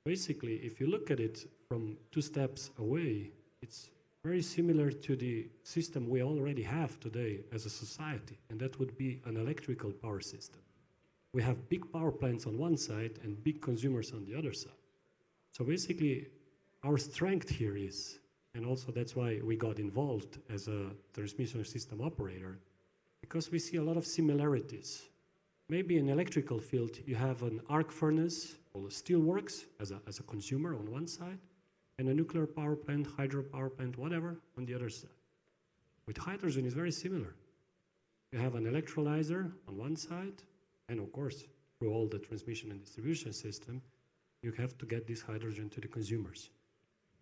Basically, if you look at it from 2 steps away, it's very similar to the system we already have today as a society, and that would be an electrical power system. We have big power plants on one side and big consumers on the other side. So basically, our strength here is, and also that's why we got involved as a transmission system operator, because we see a lot of similarities. Maybe in electrical field, you have an arc furnace, or steel works as a consumer on one side, and a nuclear power plant, hydro power plant, whatever, on the other side. With hydrogen, it's very similar. You have an electrolyzer on one side, and of course, through all the transmission and distribution system, you have to get this hydrogen to the consumers.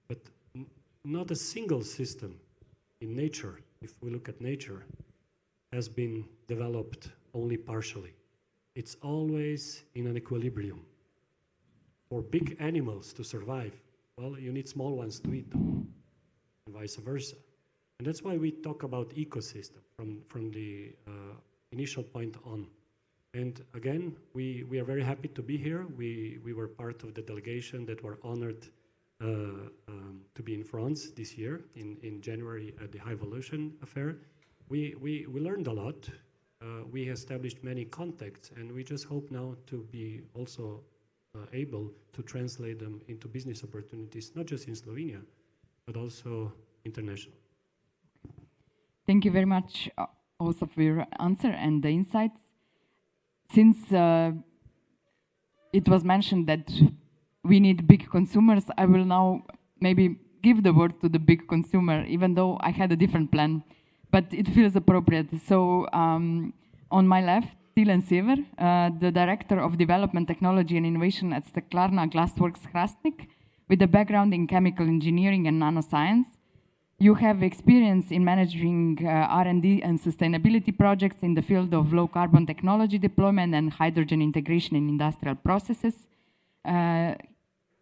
But not a single system in nature, if we look at nature, has been developed only partially. It's always in an equilibrium. For big animals to survive, well, you need small ones to eat them, and vice versa. And that's why we talk about ecosystem from the initial point on. And again, we are very happy to be here. We were part of the delegation that were honored to be in France this year, in January at the High Evolution Affair. We learned a lot. We established many contacts, and we just hope now to be also able to translate them into business opportunities, not just in Slovenia, but also international. Thank you very much also for your answer and the insights. Since it was mentioned that we need big consumers, I will now maybe give the word to the big consumer, even though I had a different plan, but it feels appropriate. So on my left, Tilen Sever, the Director of Development, Technology and Innovation at Steklarna Glassworks Hrastnik, with a background in chemical engineering and nanoscience. You have experience in managing R&D and sustainability projects in the field of low carbon technology deployment and hydrogen integration in industrial processes.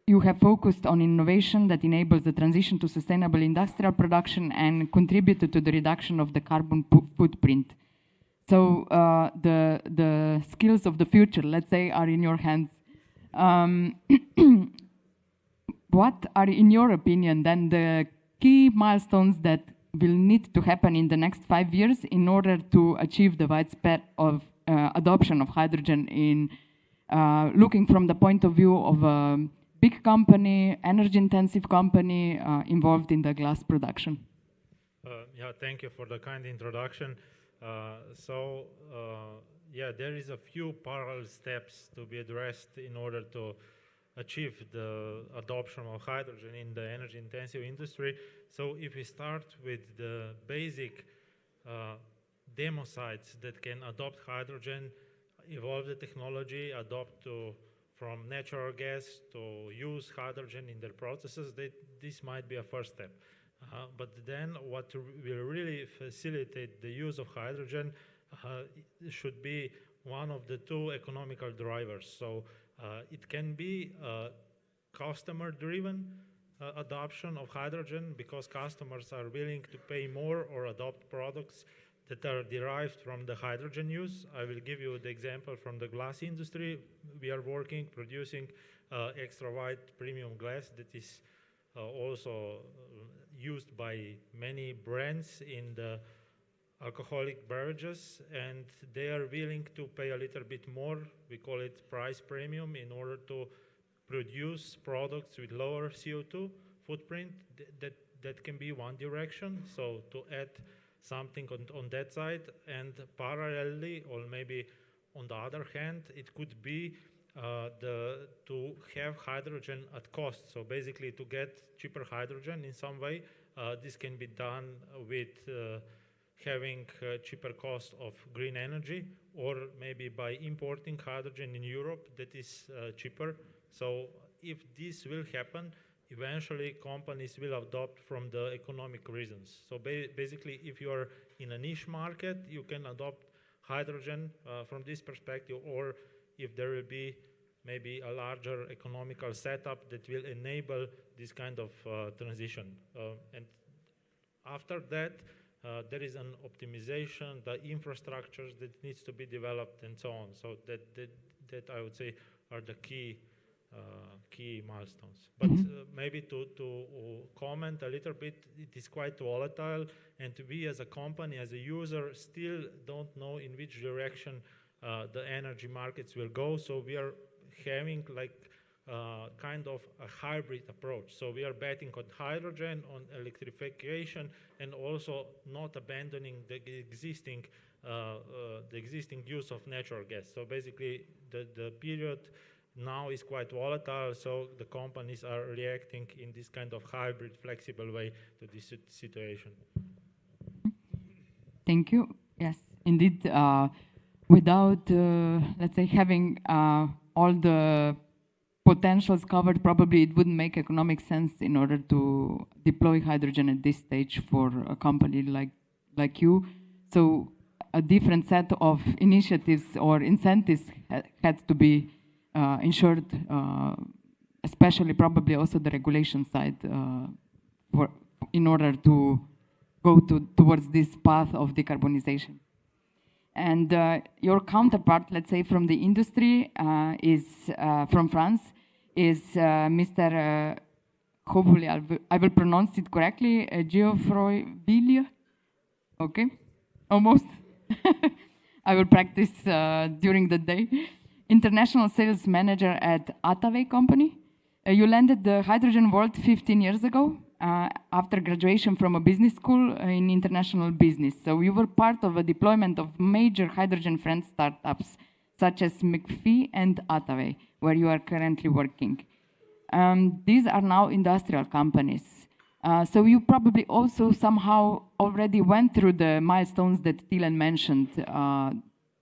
You have focused on innovation that enables the transition to sustainable industrial production and contributed to the reduction of the carbon footprint. So the skills of the future, let's say, are in your hands. What are, in your opinion, then the key milestones that will need to happen in the next 5 years in order to achieve the widespread of adoption of hydrogen in looking from the point of view of a big company, energy-intensive company involved in the glass production? Yeah, thank you for the kind introduction. Yeah, there is a few parallel steps to be addressed in order to achieve the adoption of hydrogen in the energy-intensive industry. So if we start with the basic demo sites that can adopt hydrogen, evolve the technology, adopt from natural gas to use hydrogen in their processes, this might be a first step. But then what will really facilitate the use of hydrogen should be one of the 2 economical drivers. So it can be customer-driven adoption of hydrogen because customers are willing to pay more or adopt products that are derived from the hydrogen use. I will give you the example from the glass industry. We are producing extra white premium glass that is also used by many brands in the alcoholic beverages, and they are willing to pay a little bit more. We call it price premium in order to produce products with lower CO2 footprint. That can be one direction, so to add something on that side, and parallelly, or maybe on the other hand, it could be to have hydrogen at cost. So basically to get cheaper hydrogen in some way, this can be done with having cheaper cost of green energy, or maybe by importing hydrogen in Europe that is cheaper. So if this will happen, eventually companies will adopt from the economic reasons. So basically, if you are in a niche market, you can adopt hydrogen from this perspective, or if there will be maybe a larger economical setup that will enable this kind of transition. And after that, there is an optimization, the infrastructures that needs to be developed, and so on. So that I would say are the key milestones. But maybe to comment a little bit, it is quite volatile, and we as a company, as a user, still don't know in which direction the energy markets will go. So we are having like kind of a hybrid approach. So we are betting on hydrogen, on electrification, and also not abandoning the existing use of natural gas. So basically, the period now is quite volatile, so the companies are reacting in this kind of hybrid, flexible way to this situation. Thank you. Yes, indeed. Without, let's say, having all the potentials covered, probably it wouldn't make economic sense in order to deploy hydrogen at this stage for a company like you. So a different set of initiatives or incentives had to be ensured, especially probably also the regulation side, in order to go towards this path of decarbonization. And your counterpart, let's say, from the industry is from France, is Mr. Hopefully I will pronounce it correctly, Geoffroy Ville. Okay, almost. I will practice during the day. International sales manager at Atave company. You landed the hydrogen world 15 years ago after graduation from a business school in international business. So you were part of a deployment of major hydrogen-friendly startups such as McPhee and Atave, where you are currently working. These are now industrial companies. So you probably also somehow already went through the milestones that Tilen mentioned,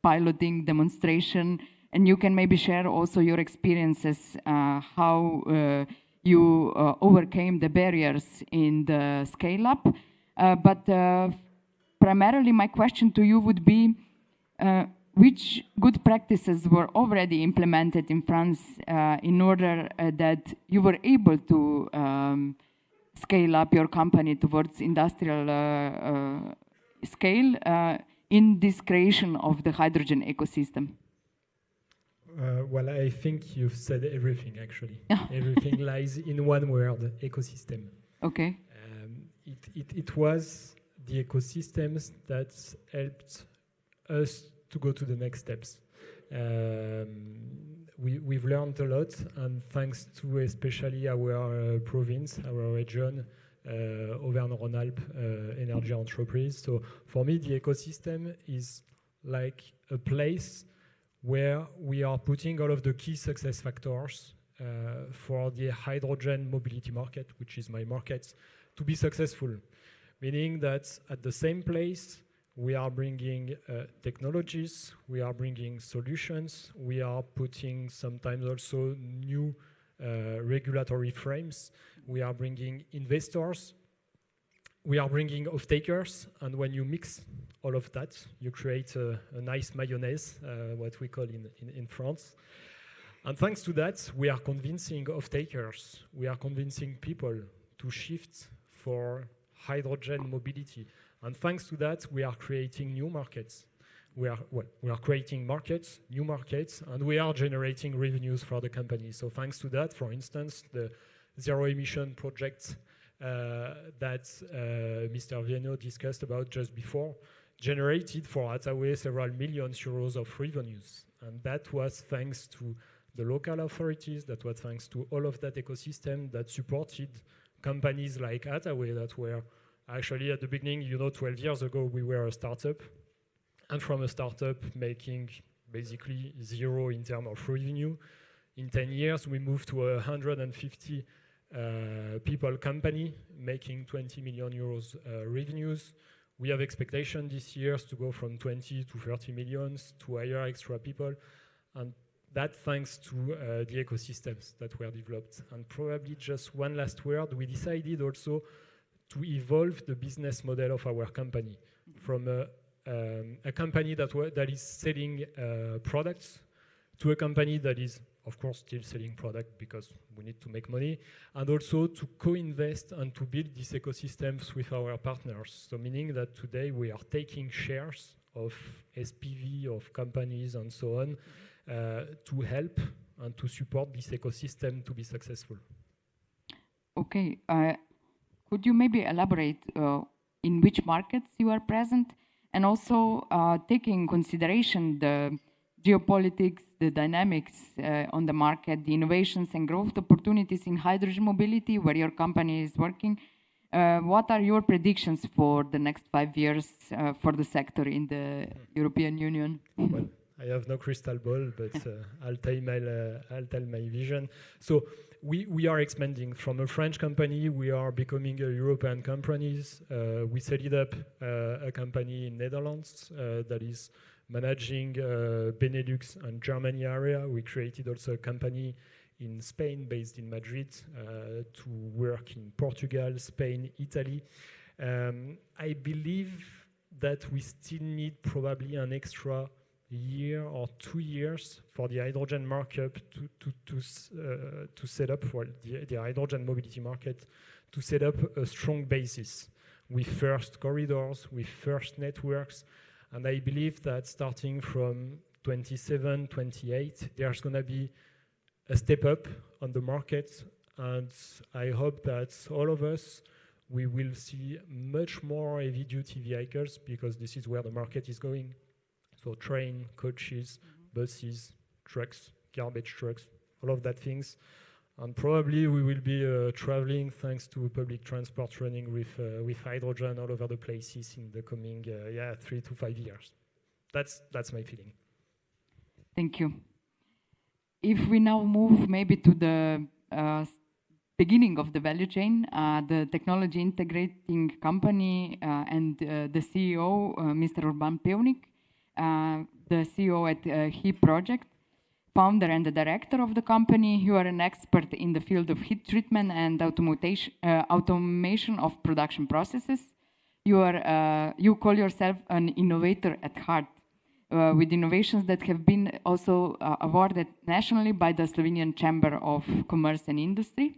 piloting, demonstration, and you can maybe share also your experiences, how you overcame the barriers in the scale-up. But primarily my question to you would be, which good practices were already implemented in France in order that you were able to scale up your company towards industrial scale in this creation of the hydrogen ecosystem? Well, I think you've said everything, actually. Everything lies in one word, ecosystem. Okay. It was the ecosystems that helped us to go to the next steps. We've learned a lot, and thanks to especially our province, our region, Auvergne-Rhône-Alpes Energy Entreprise. So for me, the ecosystem is like a place where we are putting all of the key success factors for the hydrogen mobility market, which is my market, to be successful. Meaning that at the same place, we are bringing technologies, we are bringing solutions, we are putting sometimes also new regulatory frames, we are bringing investors, we are bringing off-takers, and when you mix all of that, you create a nice mayonnaise, what we call in France. And thanks to that, we are convincing off-takers, we are convincing people to shift for hydrogen mobility. And thanks to that, we are creating new markets. We are creating markets, new markets, and we are generating revenues for the company. So thanks to that, for instance, the zero emission projects that Mr. Vieno discussed about just before generated for Attaway several million euros of revenues. And that was thanks to the local authorities, that was thanks to all of that ecosystem that supported companies like Attaway that were actually at the beginning, 12 years ago, we were a startup. And from a startup making basically zero in terms of revenue, in 10 years, we moved to a 150 people company making 20 million euros revenues. We have expectation this year to go from 20 to 30 millions to hire extra people. And that thanks to the ecosystems that were developed. And probably just one last word, we decided also to evolve the business model of our company from a company that is selling products to a company that is, of course, still selling product because we need to make money, and also to co-invest and to build these ecosystems with our partners. So meaning that today we are taking shares of SPV, of companies and so on, to help and to support this ecosystem to be successful. Okay, could you maybe elaborate in which markets you are present, and also taking in consideration the geopolitics, the dynamics on the market, the innovations and growth opportunities in hydrogen mobility where your company is working? What are your predictions for the next 5 years for the sector in the European Union? Well, I have no crystal ball, but I'll tell my vision. So we are expanding from a French company. We are becoming a European company. We set up a company in Netherlands that is managing Benelux and Germany area. We created also a company in Spain, based in Madrid, to work in Portugal, Spain, Italy. I believe that we still need probably an extra year or 2 years for the hydrogen market to set up, for the hydrogen mobility market to set up a strong basis with first corridors, with first networks. And I believe that starting from 27, 28, there's going to be a step up on the market. And I hope that all of us, we will see much more heavy-duty vehicles, because this is where the market is going. So train, coaches, buses, trucks, garbage trucks, all of that things. And probably we will be traveling thanks to public transport running with hydrogen all over the places in the coming 3 to 5 years. That's my feeling. Thank you. If we now move maybe to the beginning of the value chain, the technology integrating company and the CEO, Mr. Urban Pevnik, the CEO at HEAP project, founder and the director of the company. You are an expert in the field of heat treatment and automation of production processes. You call yourself an innovator at heart, with innovations that have been also awarded nationally by the Slovenian Chamber of Commerce and Industry.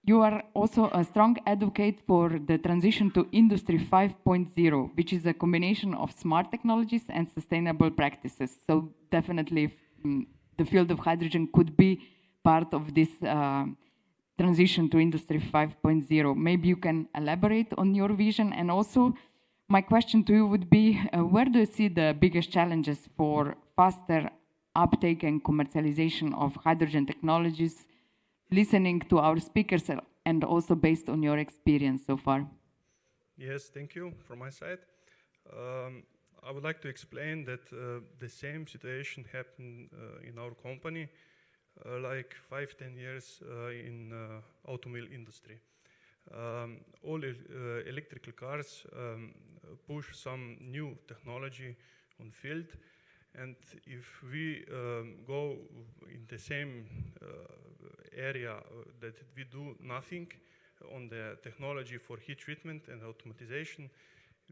You are also a strong advocate for the transition to Industry 5.0, which is a combination of smart technologies and sustainable practices. So definitely the field of hydrogen could be part of this transition to Industry 5.0. Maybe you can elaborate on your vision. And also, my question to you would be, where do you see the biggest challenges for faster uptake and commercialization of hydrogen technologies, listening to our speakers and also based on your experience so far? Yes, thank you from my side. I would like to explain that the same situation happened in our company like 5-10 years in automobile industry. All electrical cars push some new technology on field, and if we go in the same area that we do nothing on the technology for heat treatment and automatization,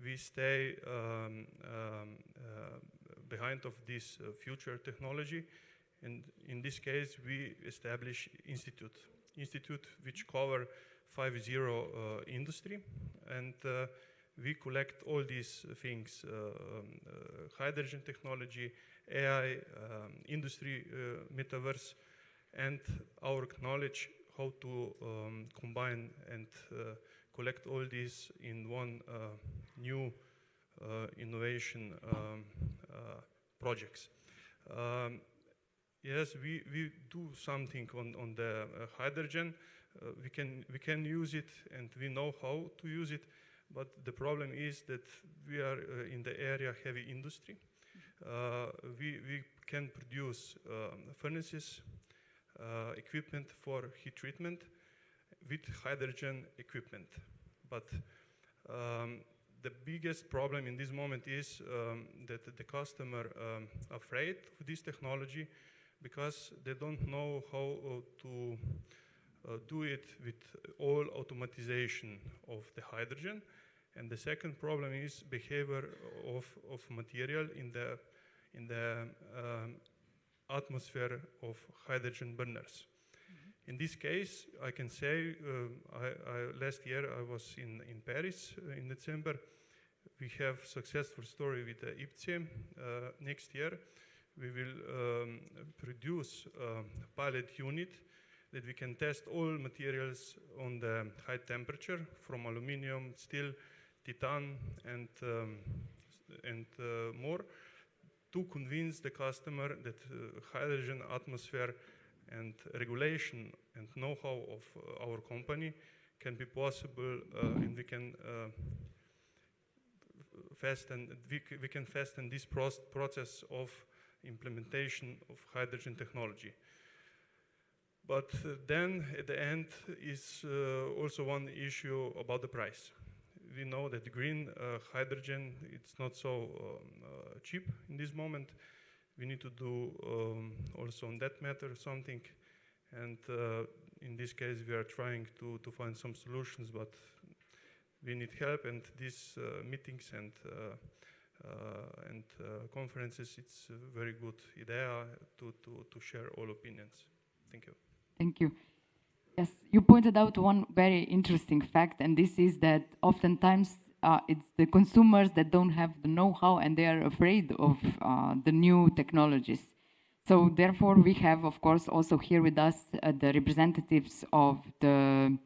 we stay behind of this future technology. And in this case, we establish institute which cover 5.0 industry, and we collect all these things: hydrogen technology, AI, industry, metaverse, and our knowledge how to combine and collect all these in one new innovation projects. Yes, we do something on the hydrogen. We can use it, and we know how to use it. But the problem is that we are in the area heavy industry. We can produce furnaces, equipment for heat treatment with hydrogen equipment. But the biggest problem in this moment is that the customer afraid of this technology because they don't know how to do it with all automatization of the hydrogen. And the second problem is behavior of material in the atmosphere of hydrogen burners. In this case, I can say, last year I was in Paris in December. We have successful story with the IPCEI. Next year, we will produce a pilot unit that we can test all materials on the high temperature, from aluminum, steel, titan, and more, to convince the customer that hydrogen atmosphere and regulation and know-how of our company can be possible, and we can fasten this process of implementation of hydrogen technology. But then at the end is also one issue about the price. We know that green hydrogen, it's not so cheap in this moment. We need to do also on that matter something. And in this case, we are trying to find some solutions, but we need help. And these meetings and conferences, it's a very good idea to share all opinions. Thank you. Thank you. Yes, you pointed out one very interesting fact, and this is that oftentimes it's the consumers that don't have the know-how and they are afraid of the new technologies. So therefore, we have, of course, also here with us the representatives of the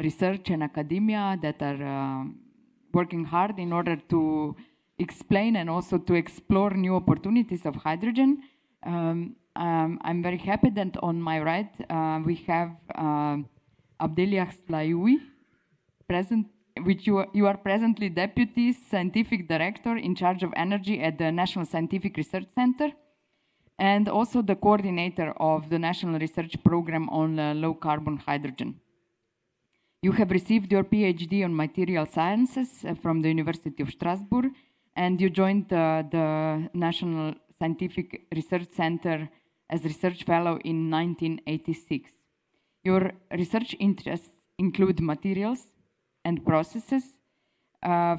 research and academia that are working hard in order to explain and also to explore new opportunities of hydrogen. I'm very happy that on my right we have Abdelia Slaioui present, which you are presently Deputy Scientific Director in charge of energy at the National Scientific Research Center, and also the coordinator of the National Research Program on low carbon hydrogen. You have received your PhD on material sciences from the University of Strasbourg, and you joined the National Scientific Research Center as research fellow in 1986. Your research interests include materials and processes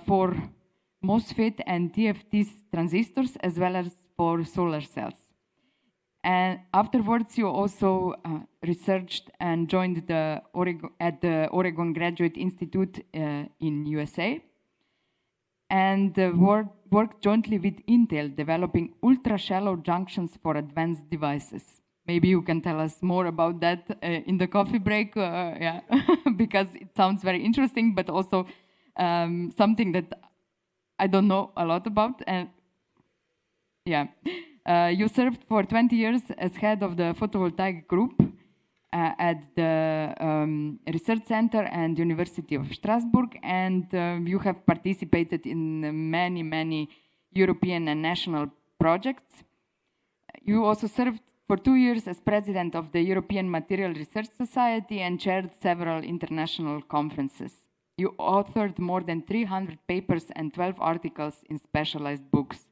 for MOSFET and TFT transistors, as well as for solar cells. And afterwards, you also researched and joined at the Oregon Graduate Institute in USA, and worked jointly with Intel, developing ultra-shallow junctions for advanced devices. Maybe you can tell us more about that in the coffee break, yeah, because it sounds very interesting, but also something that I don't know a lot about. And yeah, you served for 20 years as head of the photovoltaic group at the Research Center and University of Strasbourg, and you have participated in many European and national projects. You also served for 2 years as president of the European Material Research Society and chaired several international conferences. You authored more than 300 papers and 12 articles in specialized books.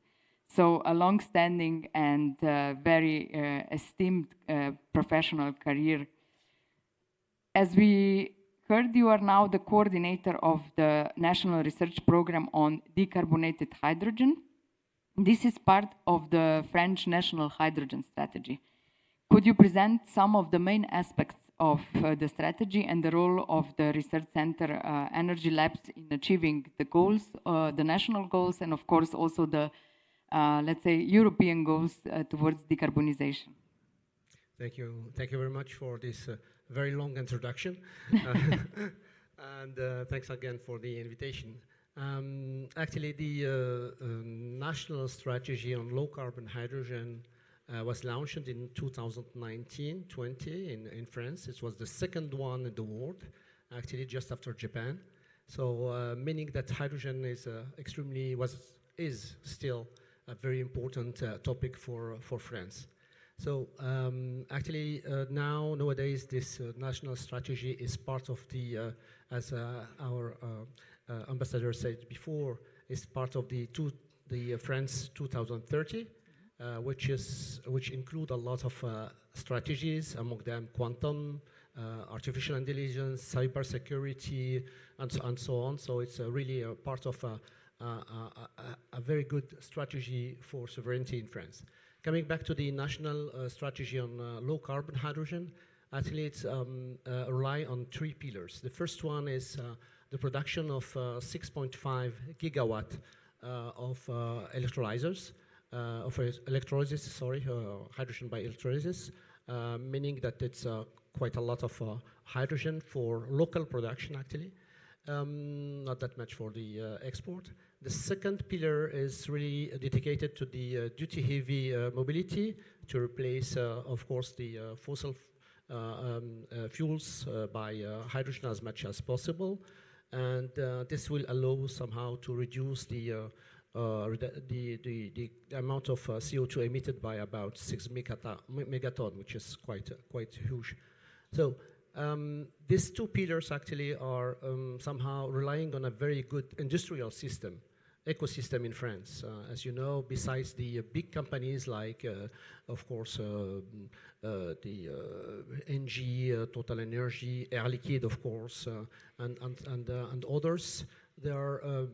So a long-standing and very esteemed professional career. As we heard, you are now the coordinator of the National Research Program on decarbonated hydrogen. This is part of the French National Hydrogen Strategy. Could you present some of the main aspects of the strategy and the role of the Research Center Energy Labs in achieving the goals, the national goals, and of course also the let's say, European goals towards decarbonization? Thank you. Thank you very much for this very long introduction. And thanks again for the invitation. Actually, the national strategy on low carbon hydrogen was launched in 2019-20 in France. It was the second one in the world, actually just after Japan. So meaning that hydrogen is is still a very important topic for France. So actually nowadays this national strategy is part of the, as our ambassador said before, is part of the France 2030, which include a lot of strategies, among them quantum, artificial intelligence, cybersecurity, and so on. So it's really a part of a very good strategy for sovereignty in France. Coming back to the national strategy on low carbon hydrogen, actually it's rely on three pillars. The first one is the production of 6.5 gigawatt of electrolyzers, hydrogen by electrolysis, meaning that it's quite a lot of hydrogen for local production actually, not that much for the export. The second pillar is really dedicated to the duty-heavy mobility to replace, of course, the fossil fuels by hydrogen as much as possible. And this will allow somehow to reduce the amount of CO2 emitted by about 6 megaton, which is quite huge. So these two pillars actually are somehow relying on a very good industrial ecosystem in France. As you know, besides the big companies like, of course, the Engie, Total Energy, Air Liquide, of course, and others, there are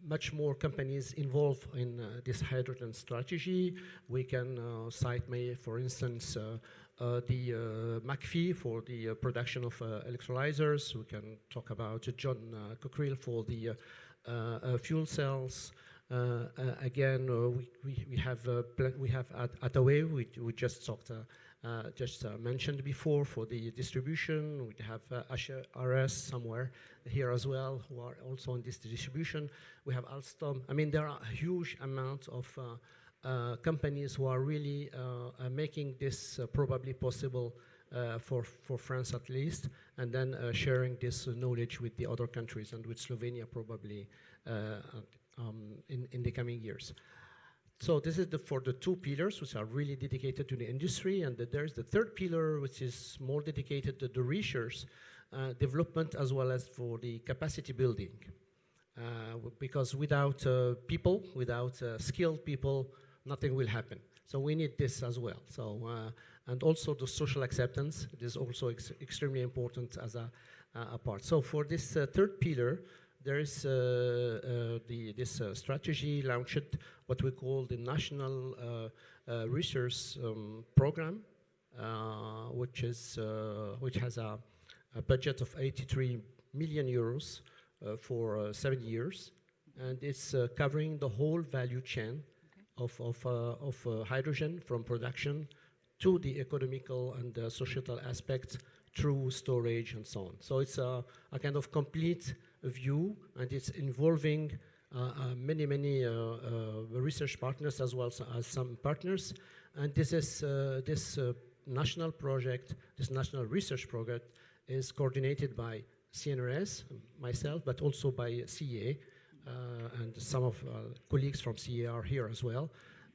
much more companies involved in this hydrogen strategy. We can cite, for instance, the McPhee for the production of electrolyzers. We can talk about John Cockerill for the fuel cells. Again, we have Attaway, we just talked, mentioned before for the distribution. We have HRS somewhere here as well, who are also in this distribution. We have Alstom. I mean, there are a huge amount of companies who are really making this probably possible for France at least, and then sharing this knowledge with the other countries and with Slovenia probably in the coming years. So this is for the two pillars, which are really dedicated to the industry, and there's the third pillar, which is more dedicated to the research development as well as for the capacity building. Because without people, without skilled people, nothing will happen. So we need this as well. So and also the social acceptance, it is also extremely important as a part. So for this third pillar, there is this strategy launched, what we call the National Research Program, which has a budget of 83 million euros for 7 years, and it's covering the whole value chain of hydrogen, from production to the economical and societal aspects through storage and so on. So it's a kind of complete view, and it's involving many research partners as well as some partners. And this is this national project, this national research project, is coordinated by CNRS, myself, but also by CEA, and some of colleagues from CEA are here as well.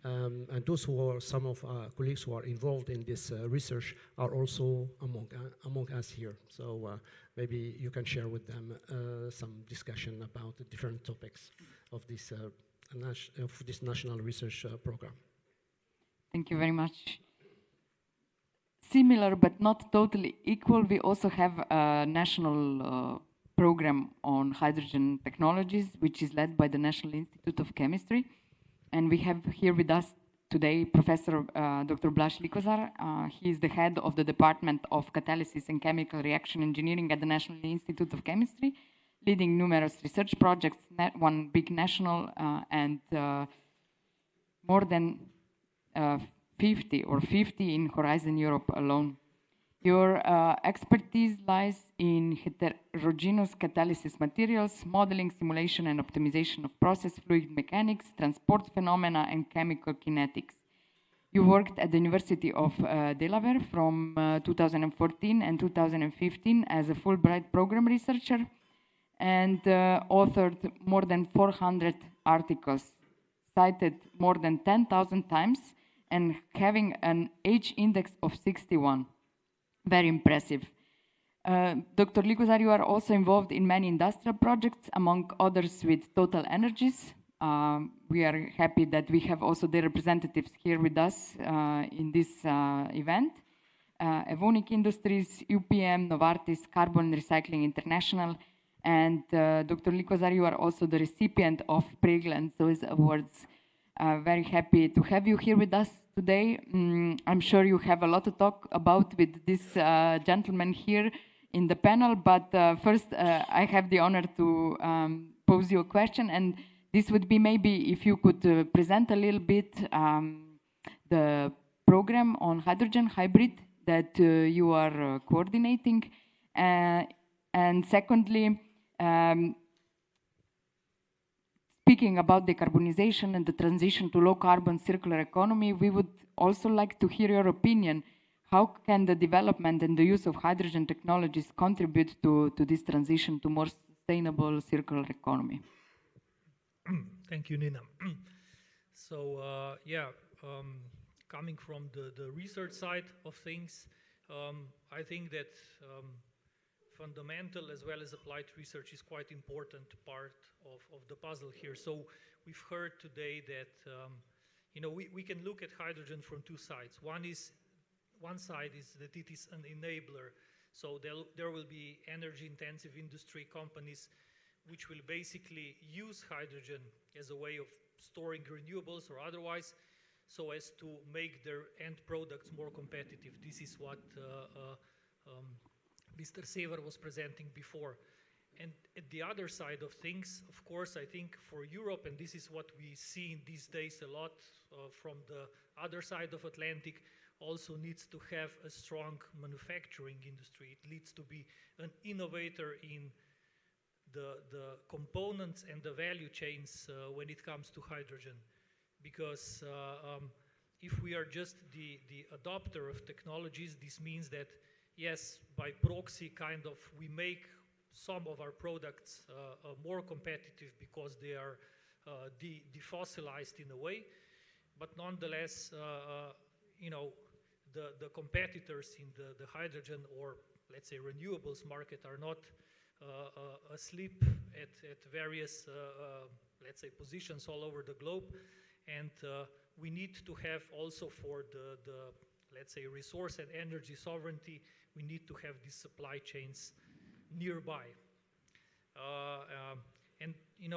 And those who are some of our colleagues who are involved in this research are also among us here. So maybe you can share with them some discussion about the different topics of this national research program. Thank you very much. Similar but not totally equal, we also have a national program on hydrogen technologies, which is led by the National Institute of Chemistry. And we have here with us today Professor Dr. Blaž Likozar. He is the head of the Department of Catalysis and Chemical Reaction Engineering at the National Institute of Chemistry, leading numerous research projects, one big national and more than 50 in Horizon Europe alone. Your expertise lies in heterogeneous catalysis materials, modeling, simulation, and optimization of process fluid mechanics, transport phenomena, and chemical kinetics. You worked at the University of Delaware from 2014 and 2015 as a Fulbright program researcher and authored more than 400 articles, cited more than 10,000 times, and having an age index of 61. Very impressive. Dr. Ligozar, you are also involved in many industrial projects, among others with Total Energies. We are happy that we have also the representatives here with us in this event. Evonik Industries, UPM, Novartis, Carbon Recycling International, and Dr. Ligozar, you are also the recipient of Pregland, those awards. Very happy to have you here with us today. I'm sure you have a lot to talk about with this gentleman here in the panel, but first I have the honor to pose you a question, and this would be maybe if you could present a little bit the program on hydrogen hybrid that you are coordinating, and secondly, speaking about decarbonization and the transition to low carbon circular economy, we would also like to hear your opinion. How can the development and the use of hydrogen technologies contribute to this transition to more sustainable circular economy? Thank you, Nina. So, coming from the research side of things, I think that fundamental as well as applied research is quite important part of the puzzle here. So we've heard today that we can look at hydrogen from two sides. One side is that it is an enabler. So there will be energy intensive industry companies which will basically use hydrogen as a way of storing renewables or otherwise, so as to make their end products more competitive. This is what Mr. Sever was presenting before. And at the other side of things, of course, I think for Europe, and this is what we see in these days a lot from the other side of Atlantic, also needs to have a strong manufacturing industry. It needs to be an innovator in the components and the value chains when it comes to hydrogen. Because if we are just the adopter of technologies, this means that yes, by proxy, kind of, we make some of our products more competitive because they are defossilized in a way, but nonetheless, the competitors in the hydrogen or let's say renewables market are not asleep at various let's say positions all over the globe, and we need to have also for the let's say resource and energy sovereignty, we need to have these supply chains nearby. And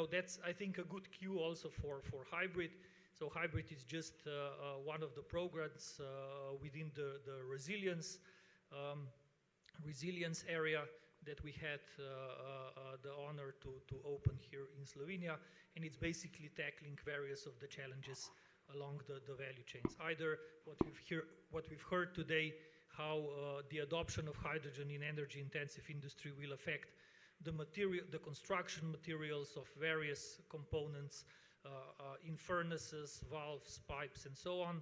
that's, I think, a good cue also for hybrid. So hybrid is just one of the programs within the resilience area that we had the honor to open here in Slovenia, and it's basically tackling various of the challenges along the value chains. Either what we've heard today, how the adoption of hydrogen in energy-intensive industry will affect the construction materials of various components in furnaces, valves, pipes, and so on.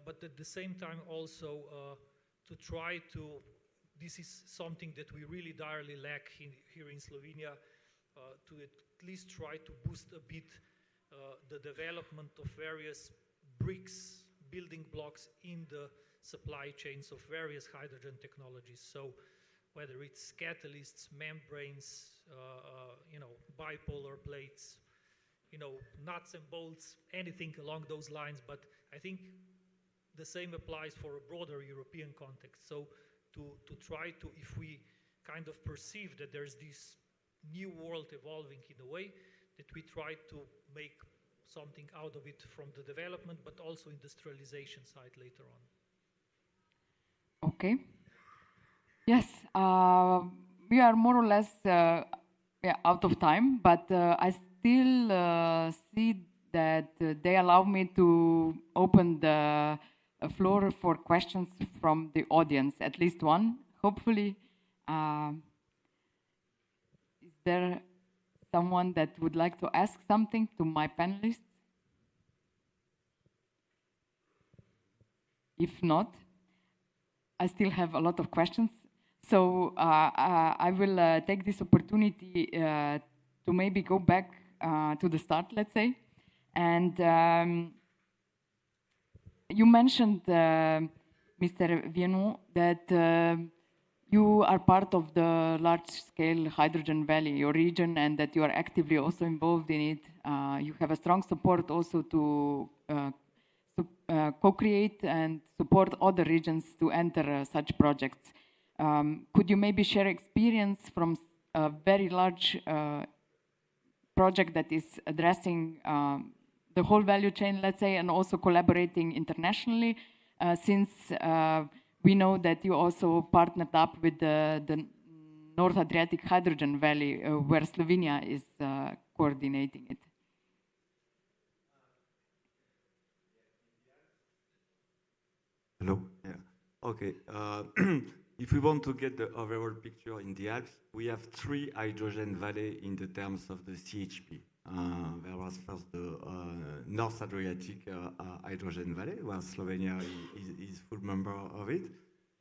But at the same time also to try to, this is something that we really direly lack here in Slovenia, to at least try to boost a bit the development of various bricks, building blocks in the supply chains of various hydrogen technologies. So whether it's catalysts, membranes, bipolar plates, nuts and bolts, anything along those lines. But I think the same applies for a broader European context. So to try to, if we kind of perceive that there's this new world evolving in a way, that we try to make something out of it from the development, but also industrialization side later on. Okay. Yes, we are more or less out of time, but I still see that they allow me to open the a floor for questions from the audience, at least one, hopefully. Is there someone that would like to ask something to my panelists? If not, I still have a lot of questions. So I will take this opportunity to maybe go back to the start, let's say. And you mentioned, Mr. Viennon, that you are part of the large-scale Hydrogen Valley, your region, and that you are actively also involved in it. You have a strong support also to co-create and support other regions to enter such projects. Could you maybe share experience from a very large project that is addressing the whole value chain, let's say, and also collaborating internationally, since we know that you also partnered up with the North Adriatic Hydrogen Valley, where Slovenia is coordinating it. Hello. Yeah. Okay. If we want to get the overall picture in the Alps, we have 3 hydrogen valleys in the terms of the CHP. There was first the North Adriatic Hydrogen Valley, where Slovenia is full member of it.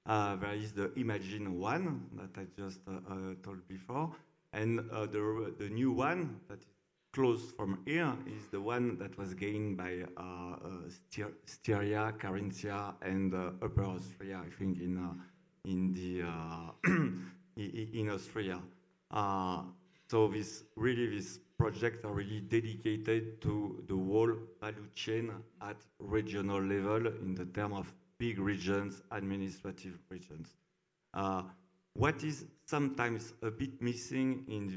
There is the Imagine one that I just told before, and the new one that is close from here is the one that was gained by Styria, Carinthia, and Upper Austria, I think, in Austria. So these projects are really dedicated to the whole value chain at regional level in the term of big regions, administrative regions. What is sometimes a bit missing in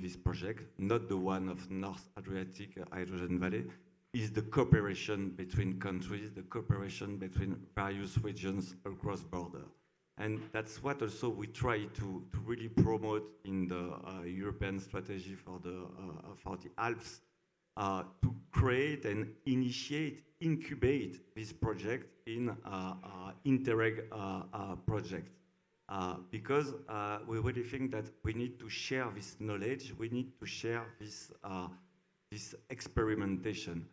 this project, not the one of North Adriatic Hydrogen Valley, is the cooperation between countries, the cooperation between various regions across border. And that's what also we try to really promote in the European strategy for the Alps, to create and initiate, incubate this project in Interreg project. Because we really think that we need to share this knowledge, we need to share this experimentation.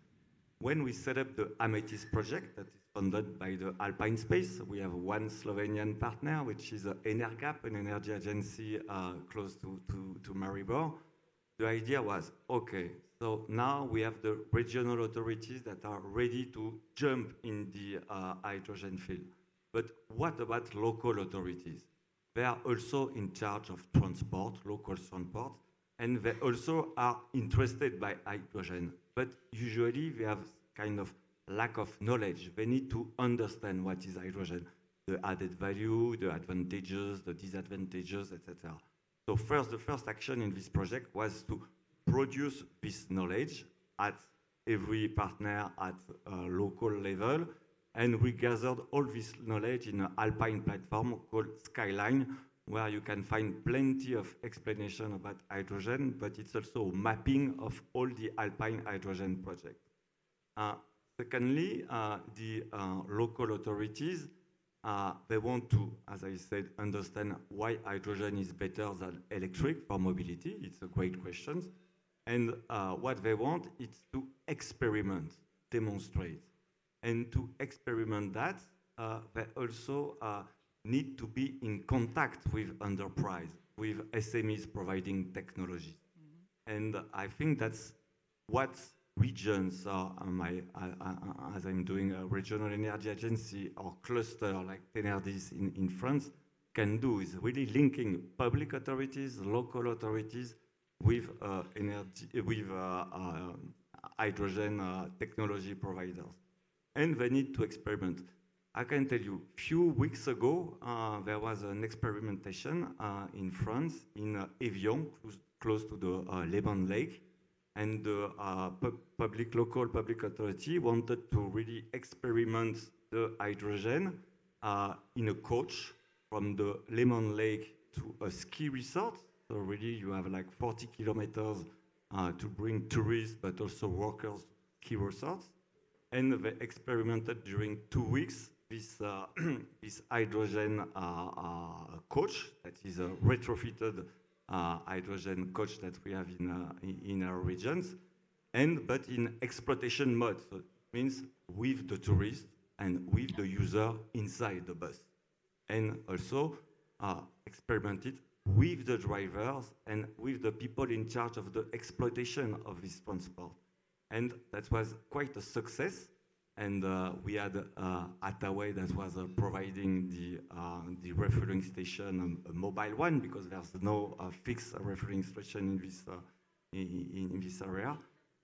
When we set up the Amethyst project that is funded by the Alpine Space, we have one Slovenian partner, which is Energap, an energy agency close to Maribor. The idea was, okay, so now we have the regional authorities that are ready to jump in the hydrogen field. But what about local authorities? They are also in charge of transport, local transport, and they also are interested by hydrogen. But usually they have kind of lack of knowledge. They need to understand what is hydrogen, the added value, the advantages, the disadvantages, etc. So the first action in this project was to produce this knowledge at every partner at local level. And we gathered all this knowledge in an Alpine platform called Skyline, where you can find plenty of explanation about hydrogen, but it's also a mapping of all the Alpine hydrogen projects. Secondly, the local authorities, they want to, as I said, understand why hydrogen is better than electric for mobility. It's a great question. And what they want is to experiment, demonstrate. And to experiment that, they also need to be in contact with enterprise, with SMEs providing technology. And I think that's what regions are, as I'm doing a regional energy agency or cluster like Tenerdis in France, can do, is really linking public authorities, local authorities with hydrogen technology providers. And they need to experiment. I can tell you, a few weeks ago, there was an experimentation in France, in Evian, close to the Leman Lake. And the local public authority wanted to really experiment the hydrogen in a coach from the Leman Lake to a ski resort. So really you have like 40 kilometers to bring tourists, but also workers to ski resorts. and they experimented during 2 weeks this, this hydrogen coach, that is a retrofitted hydrogen coach that we have in our regions, but in exploitation mode. So it means with the tourist and with the user inside the bus. And also experimented with the drivers and with the people in charge of the exploitation of this transport. And that was quite a success. And we had Attaway that was providing the refueling station, a mobile one, because there's no fixed refueling station in this area.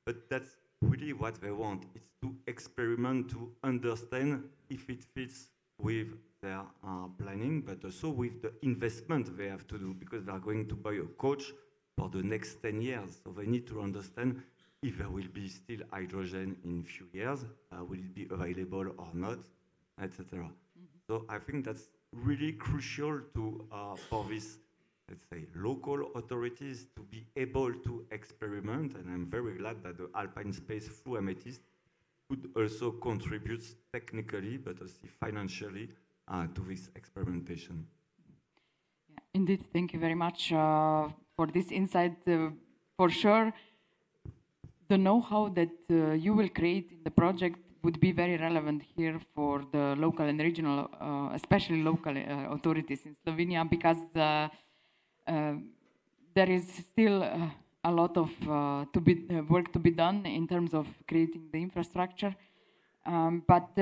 But that's really what they want. It's to experiment, to understand if it fits with their planning, but also with the investment they have to do, because they are going to buy a coach for the next 10 years. So they need to understand if there will be still hydrogen in a few years, will it be available or not, etc. So I think that's really crucial to for this, let's say, local authorities to be able to experiment, and I'm very glad that the Alpine Space through Amethyst could also contribute technically, but also financially to this experimentation. Yeah, indeed, thank you very much for this insight. For sure, the know-how that you will create in the project would be very relevant here for the local and regional, especially local authorities in Slovenia, because there is still a lot of work to be done in terms of creating the infrastructure. But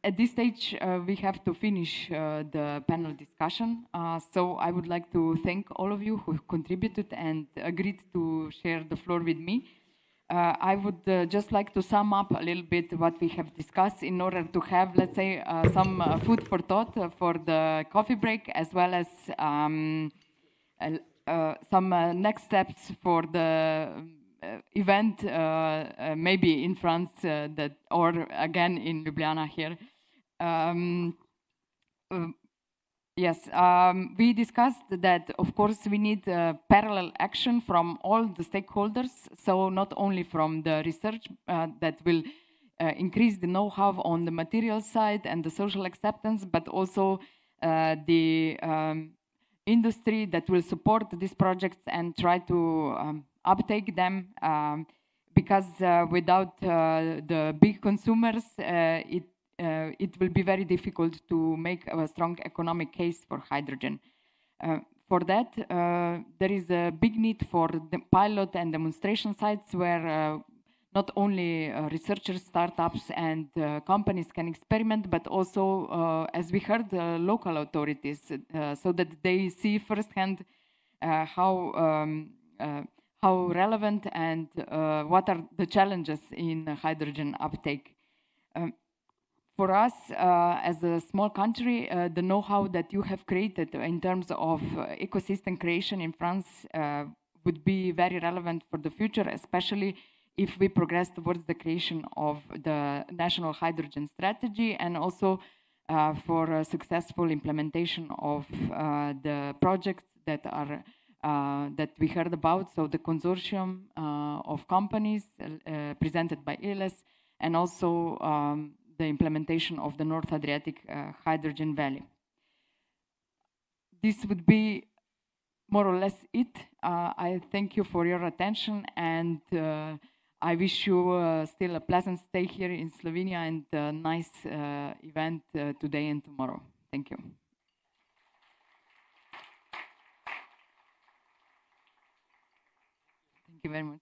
at this stage, we have to finish the panel discussion. So I would like to thank all of you who contributed and agreed to share the floor with me. I would just like to sum up a little bit what we have discussed in order to have, let's say, some food for thought for the coffee break, as well as some next steps for the event, maybe in France or again in Ljubljana here. Yes, we discussed that, of course, we need parallel action from all the stakeholders, so not only from the research that will increase the know-how on the material side and the social acceptance, but also the industry that will support these projects and try to uptake them, because without the big consumers, it will be very difficult to make a strong economic case for hydrogen. For that, there is a big need for the pilot and demonstration sites where not only researchers, startups and companies can experiment, but also, as we heard, local authorities, so that they see firsthand how relevant and what are the challenges in hydrogen uptake. For us, as a small country, the know-how that you have created in terms of ecosystem creation in France would be very relevant for the future, especially if we progress towards the creation of the national hydrogen strategy, and also for a successful implementation of the projects that are that we heard about. So the consortium of companies presented by ILS, and also the implementation of the North Adriatic Hydrogen Valley. This would be more or less it. I thank you for your attention, and I wish you still a pleasant stay here in Slovenia and a nice event today and tomorrow. Thank you. Thank you very much.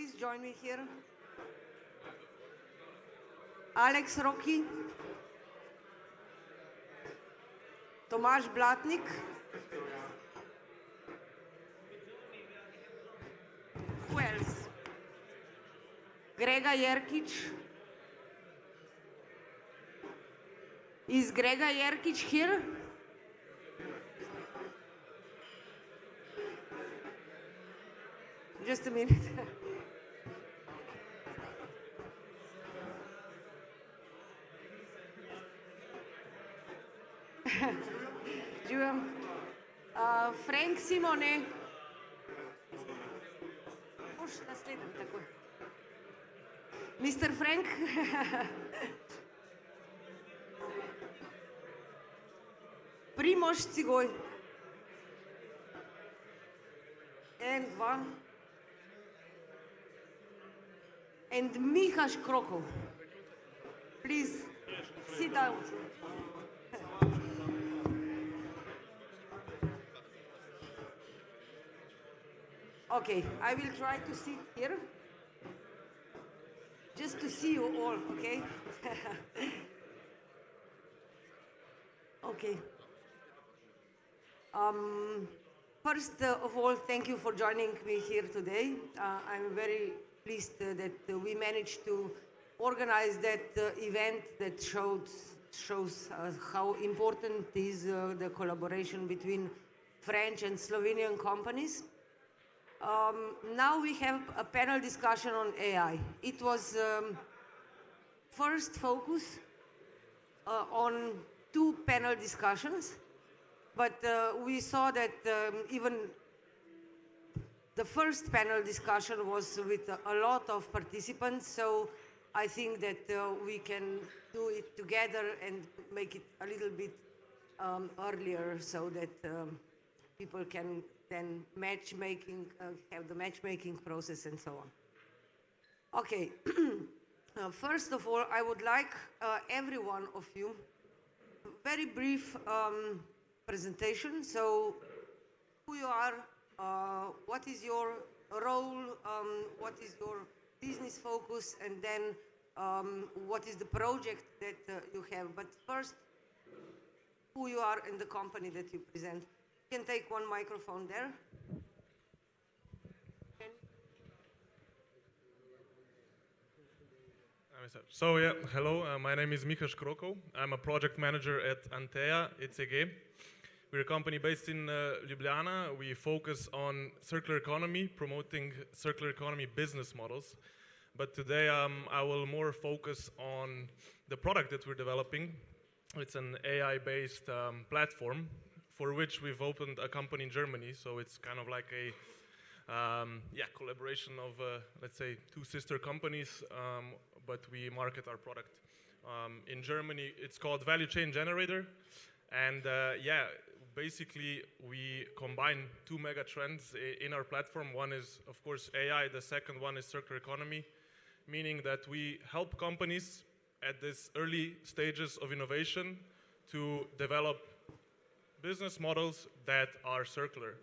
please join me here. Alex Roki, Tomaž Blatnik, who else? Grega Jerkic. Is Grega Jerkic here? Just a minute. Frank Simone. Mr. Frank. Primož Cigoj. And one. And Miha Škrokov. Please, sit down. Okay, I will try to sit here. Just to see you all, okay? Okay. First of all, thank you for joining me here today. I'm very pleased that we managed to organize that event that shows how important is the collaboration between French and Slovenian companies. Now we have a panel discussion on AI. It was first focus on 2 panel discussions, but we saw that even the first panel discussion was with a lot of participants, so I think that we can do it together and make it a little bit earlier so that people can then have the matchmaking process and so on. Okay, first of all, I would like every one of you very brief presentation. So, who you are, what is your role, what is your business focus, and then what is the project that you have. But first, who you are and the company that you present. You can take one microphone there. So yeah, hello, my name is Miha Škrokov. I'm a project manager at Antea ECG. We're a company based in Ljubljana. We focus on circular economy, promoting circular economy business models. But today I will more focus on the product that we're developing. It's an AI-based platform for which we've opened a company in Germany. So it's kind of like a collaboration of, let's say, 2 sister companies, but we market our product. In Germany, it's called Value Chain Generator. And basically, we combine 2 mega trends in our platform. One is, of course, AI. The second one is circular economy, meaning that we help companies at this early stages of innovation to develop business models that are circular.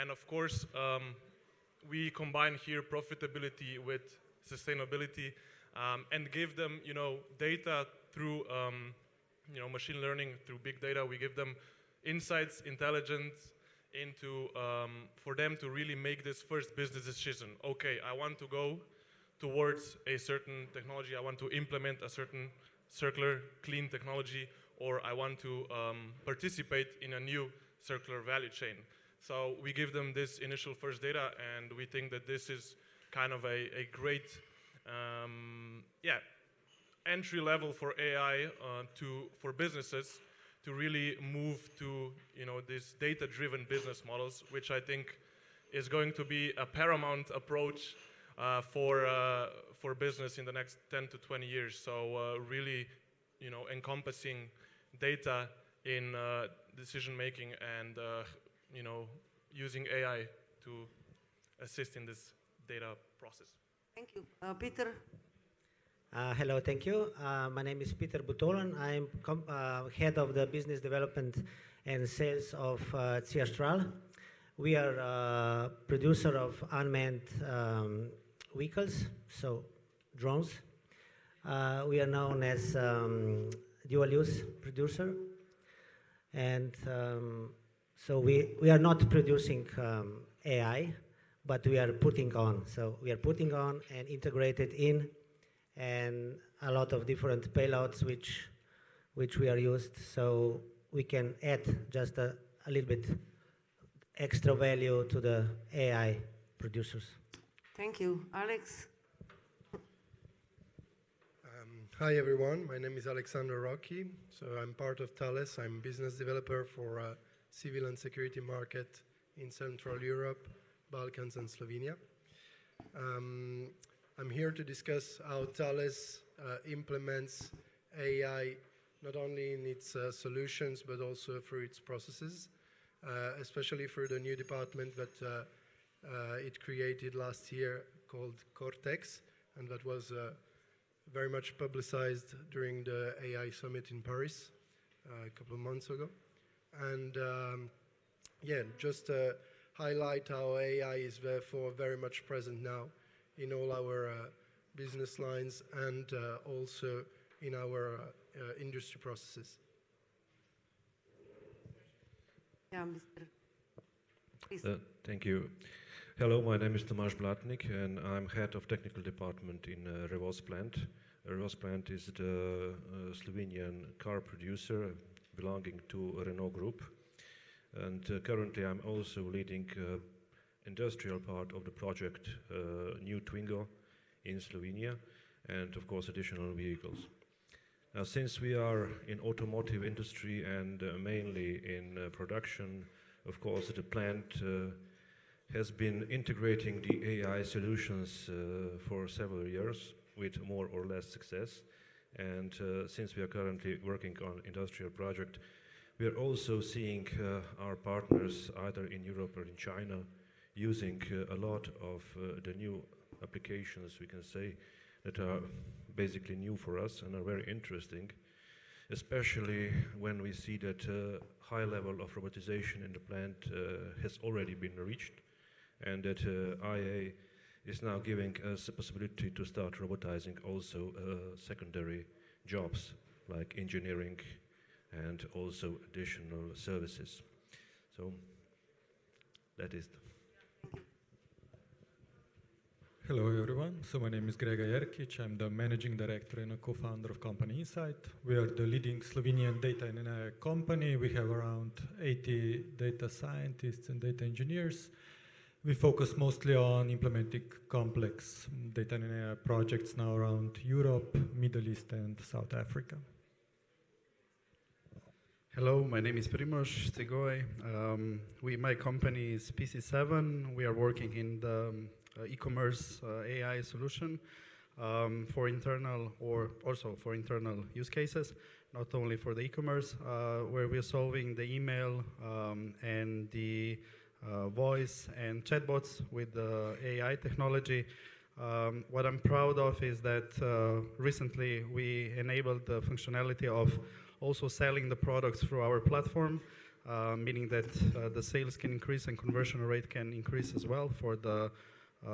And of course, we combine here profitability with sustainability and give them, data through, machine learning, through big data. We give them insights, intelligence into, for them to really make this first business decision. Okay, I want to go towards a certain technology. I want to implement a certain circular, clean technology, or I want to participate in a new circular value chain. So we give them this initial first data, and we think that this is kind of a great entry level for AI for businesses to really move to these data-driven business models, which I think is going to be a paramount approach for business in the next 10 to 20 years. So really, encompassing data in decision making and using AI to assist in this data process. Thank you. Peter? Hello, thank you. My name is Peter Butolan. I'm head of the business development and sales of Ciastral. We are a producer of unmanned vehicles, so drones. We are known as dual-use producer, and so we are not producing AI, but we are putting on. So we are putting on and integrated in, and a lot of different payloads which we are used, so we can add just a little bit extra value to the AI producers. Thank you. Alex? Hi everyone, my name is Alexander Rocky. So I'm part of Thales. I'm business developer for civil and security market in Central Europe, Balkans and Slovenia. I'm here to discuss how Thales implements AI not only in its solutions but also through its processes, especially through the new department that it created last year called Cortex, and that was very much publicized during the AI summit in Paris a couple of months ago. And yeah, just highlight how AI is therefore very much present now in all our business lines and also in our industry processes. Yeah, Mr. Please. Thank you. Hello, my name is Tomáš Blatnik, and I'm head of technical department in Revoz plant. Revoz plant is the Slovenian car producer belonging to Renault Group. And currently I'm also leading industrial part of the project New Twingo in Slovenia, and of course additional vehicles. Now, since we are in automotive industry and mainly in production, of course the plant has been integrating the AI solutions for several years with more or less success. And since we are currently working on industrial project, we are also seeing our partners either in Europe or in China using a lot of the new applications, we can say, that are basically new for us and are very interesting, especially when we see that high level of robotization in the plant has already been reached, and that IA is now giving us the possibility to start robotizing also secondary jobs like engineering and also additional services. So that is. Hello everyone, so my name is Grega Jerkic. I'm the managing director and a co-founder of company Insight. We are the leading Slovenian data and AI company. We have around 80 data scientists and data engineers. We focus mostly on implementing complex data and AI projects now around Europe, Middle East and South Africa. Hello, my name is Primož Stegoj. My company is PC7. We are working in the e-commerce AI solution for internal or also for internal use cases, not only for the e-commerce, where we're solving the email and the voice and chatbots with the AI technology. What I'm proud of is that recently we enabled the functionality of also selling the products through our platform, meaning that the sales can increase and conversion rate can increase as well for the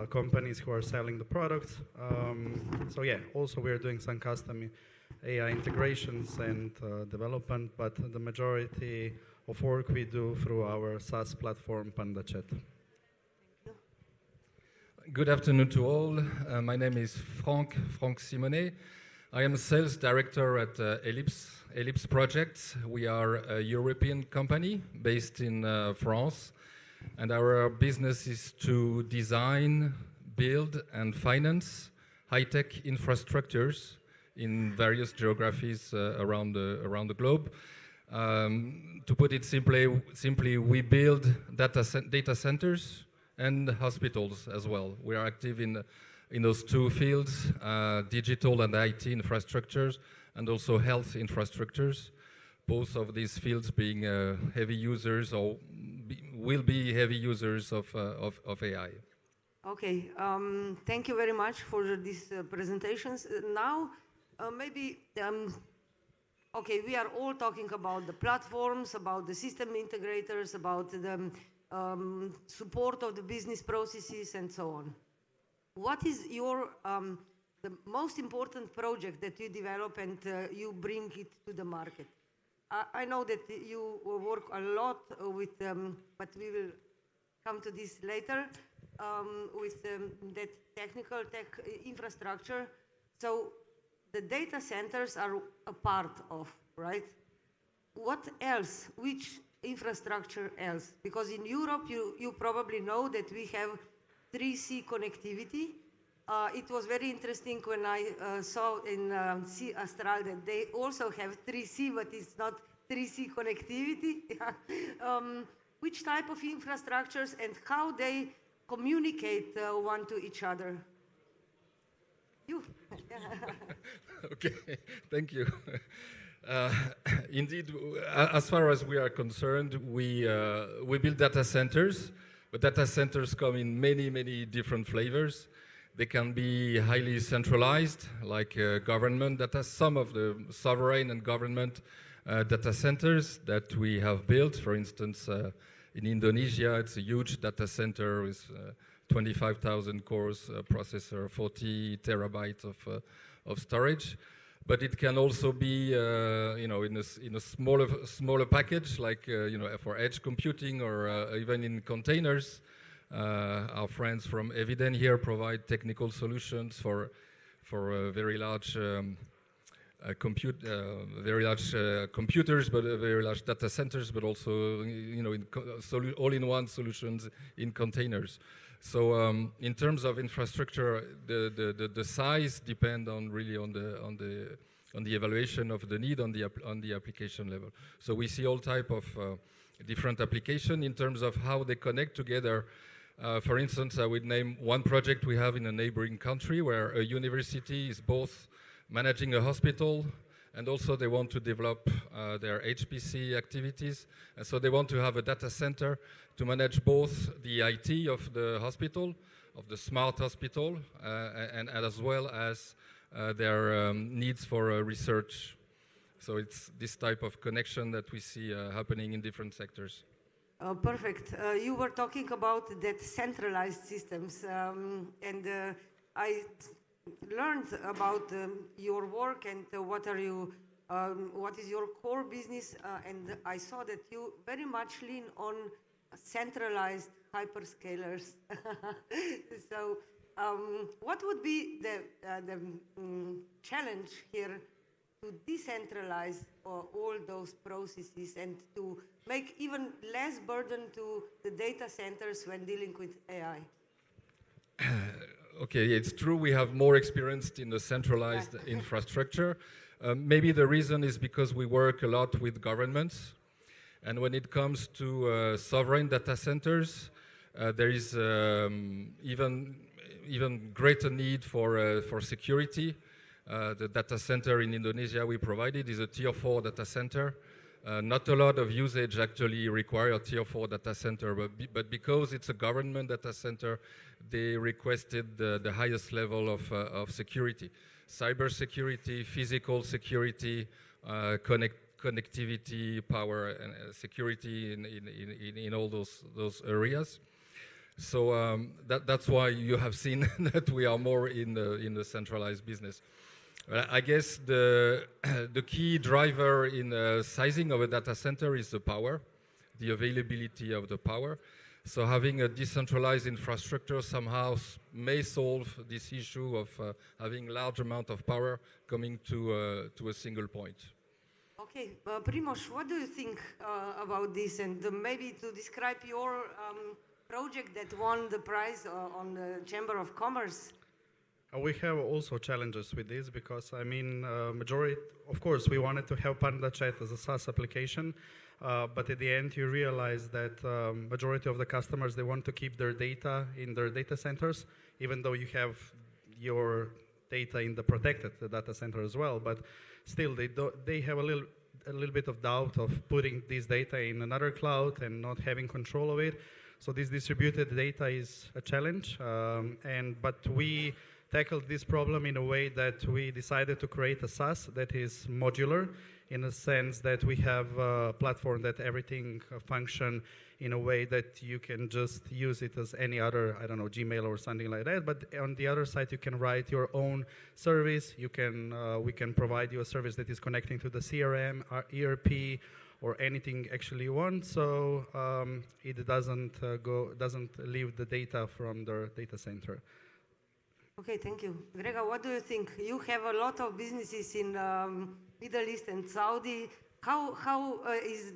companies who are selling the products. So yeah, also we're doing some custom AI integrations and development, but the majority of work we do through our SaaS platform, PandaChat. Good afternoon to all. My name is Frank Simonet. I am sales director at Ellipse Projects. We are a European company based in France, and our business is to design, build, and finance high-tech infrastructures in various geographies around the globe. To put it simply, we build data centers and hospitals as well. We are active in those two fields, digital and IT infrastructures, and also health infrastructures. Both of these fields being heavy users or will be heavy users of AI. Okay, thank you very much for these presentations. Now, maybe, okay, we are all talking about the platforms, about the system integrators, about the support of the business processes and so on. what is your the most important project that you develop and you bring it to the market? I know that you work a lot with, but we will come to this later, with that technical infrastructure. So the data centers are a part of, right? What else? Which infrastructure else? Because in Europe, you probably know that we have 3C connectivity. It was very interesting when I saw in C Astral that they also have 3C, but it's not 3C connectivity. Which type of infrastructures and how they communicate one to each other? You. Okay, thank you. Indeed, as far as we are concerned, we build data centers, but data centers come in many different flavors. They can be highly centralized, like government data, some of the sovereign and government data centers that we have built. For instance, in Indonesia, it's a huge data center with 25,000 cores, processor, 40 terabytes of storage. But it can also be, in a smaller package, like for edge computing, or even in containers. Our friends from Eviden here provide technical solutions for very large computers, but very large data centers, but also all-in-one solutions in containers. So in terms of infrastructure, the size depends on the evaluation of the need on the application level. So we see all type of different application in terms of how they connect together. For instance, I would name one project we have in a neighboring country where a university is both managing a hospital and also they want to develop their HPC activities. And so they want to have a data center to manage both the IT of the hospital, of the smart hospital, and as well as their needs for research. So it's this type of connection that we see happening in different sectors. Perfect. You were talking about that centralized systems, and I learned about your work and what is your core business, and I saw that you very much lean on centralized hyperscalers. So what would be the challenge here to decentralize all those processes and to make even less burden to the data centers when dealing with AI? Okay, it's true we have more experience in the centralized infrastructure. Maybe the reason is because we work a lot with governments. And when it comes to sovereign data centers, there is even greater need for security. The data center in Indonesia we provided is a tier 4 data center. Not a lot of usage actually require a tier 4 data center, but because it's a government data center, they requested the highest level of security. Cyber security, physical security, connectivity, power, and security in all those areas. So that's why you have seen that we are more in the centralized business. I guess the key driver in sizing of a data center is the power, the availability of the power. So having a decentralized infrastructure somehow may solve this issue of having large amount of power coming to a single point. Okay, Primož, what do you think about this? And maybe to describe your project that won the prize on the Chamber of Commerce. We have also challenges with this because, majority, of course, we wanted to have PandaChat as a SaaS application, but at the end you realize that majority of the customers, they want to keep their data in their data centers, even though you have your data in the protected data center as well, but still they have a little bit of doubt of putting this data in another cloud and not having control of it. So this distributed data is a challenge, but we tackled this problem in a way that we decided to create a SaaS that is modular. in a sense that we have a platform that everything function in a way that you can just use it as any other, I don't know, Gmail or something like that. But on the other side, you can write your own service. You can, we can provide you a service that is connecting to the CRM, ERP, or anything actually you want. So it doesn't leave the data from the data center. Okay, thank you. Grega, what do you think? You have a lot of businesses in Middle East and Saudi. How is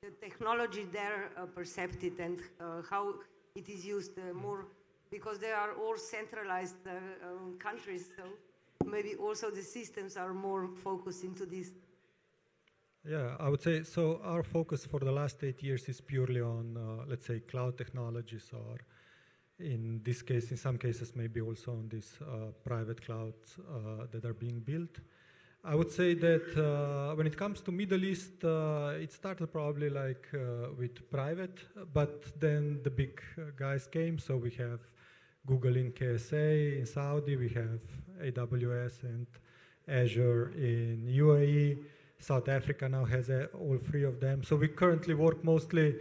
the technology there perceived and how it is used more? Because they are all centralized countries, so maybe also the systems are more focused into this. Yeah, I would say, so our focus for the last 8 years is purely on, let's say, cloud technologies, or in this case, in some cases, maybe also on these private clouds that are being built. I would say that when it comes to Middle East, it started probably like with private, but then the big guys came. So we have Google in KSA in Saudi, we have AWS and Azure in UAE. South Africa now has all three of them. So we currently work mostly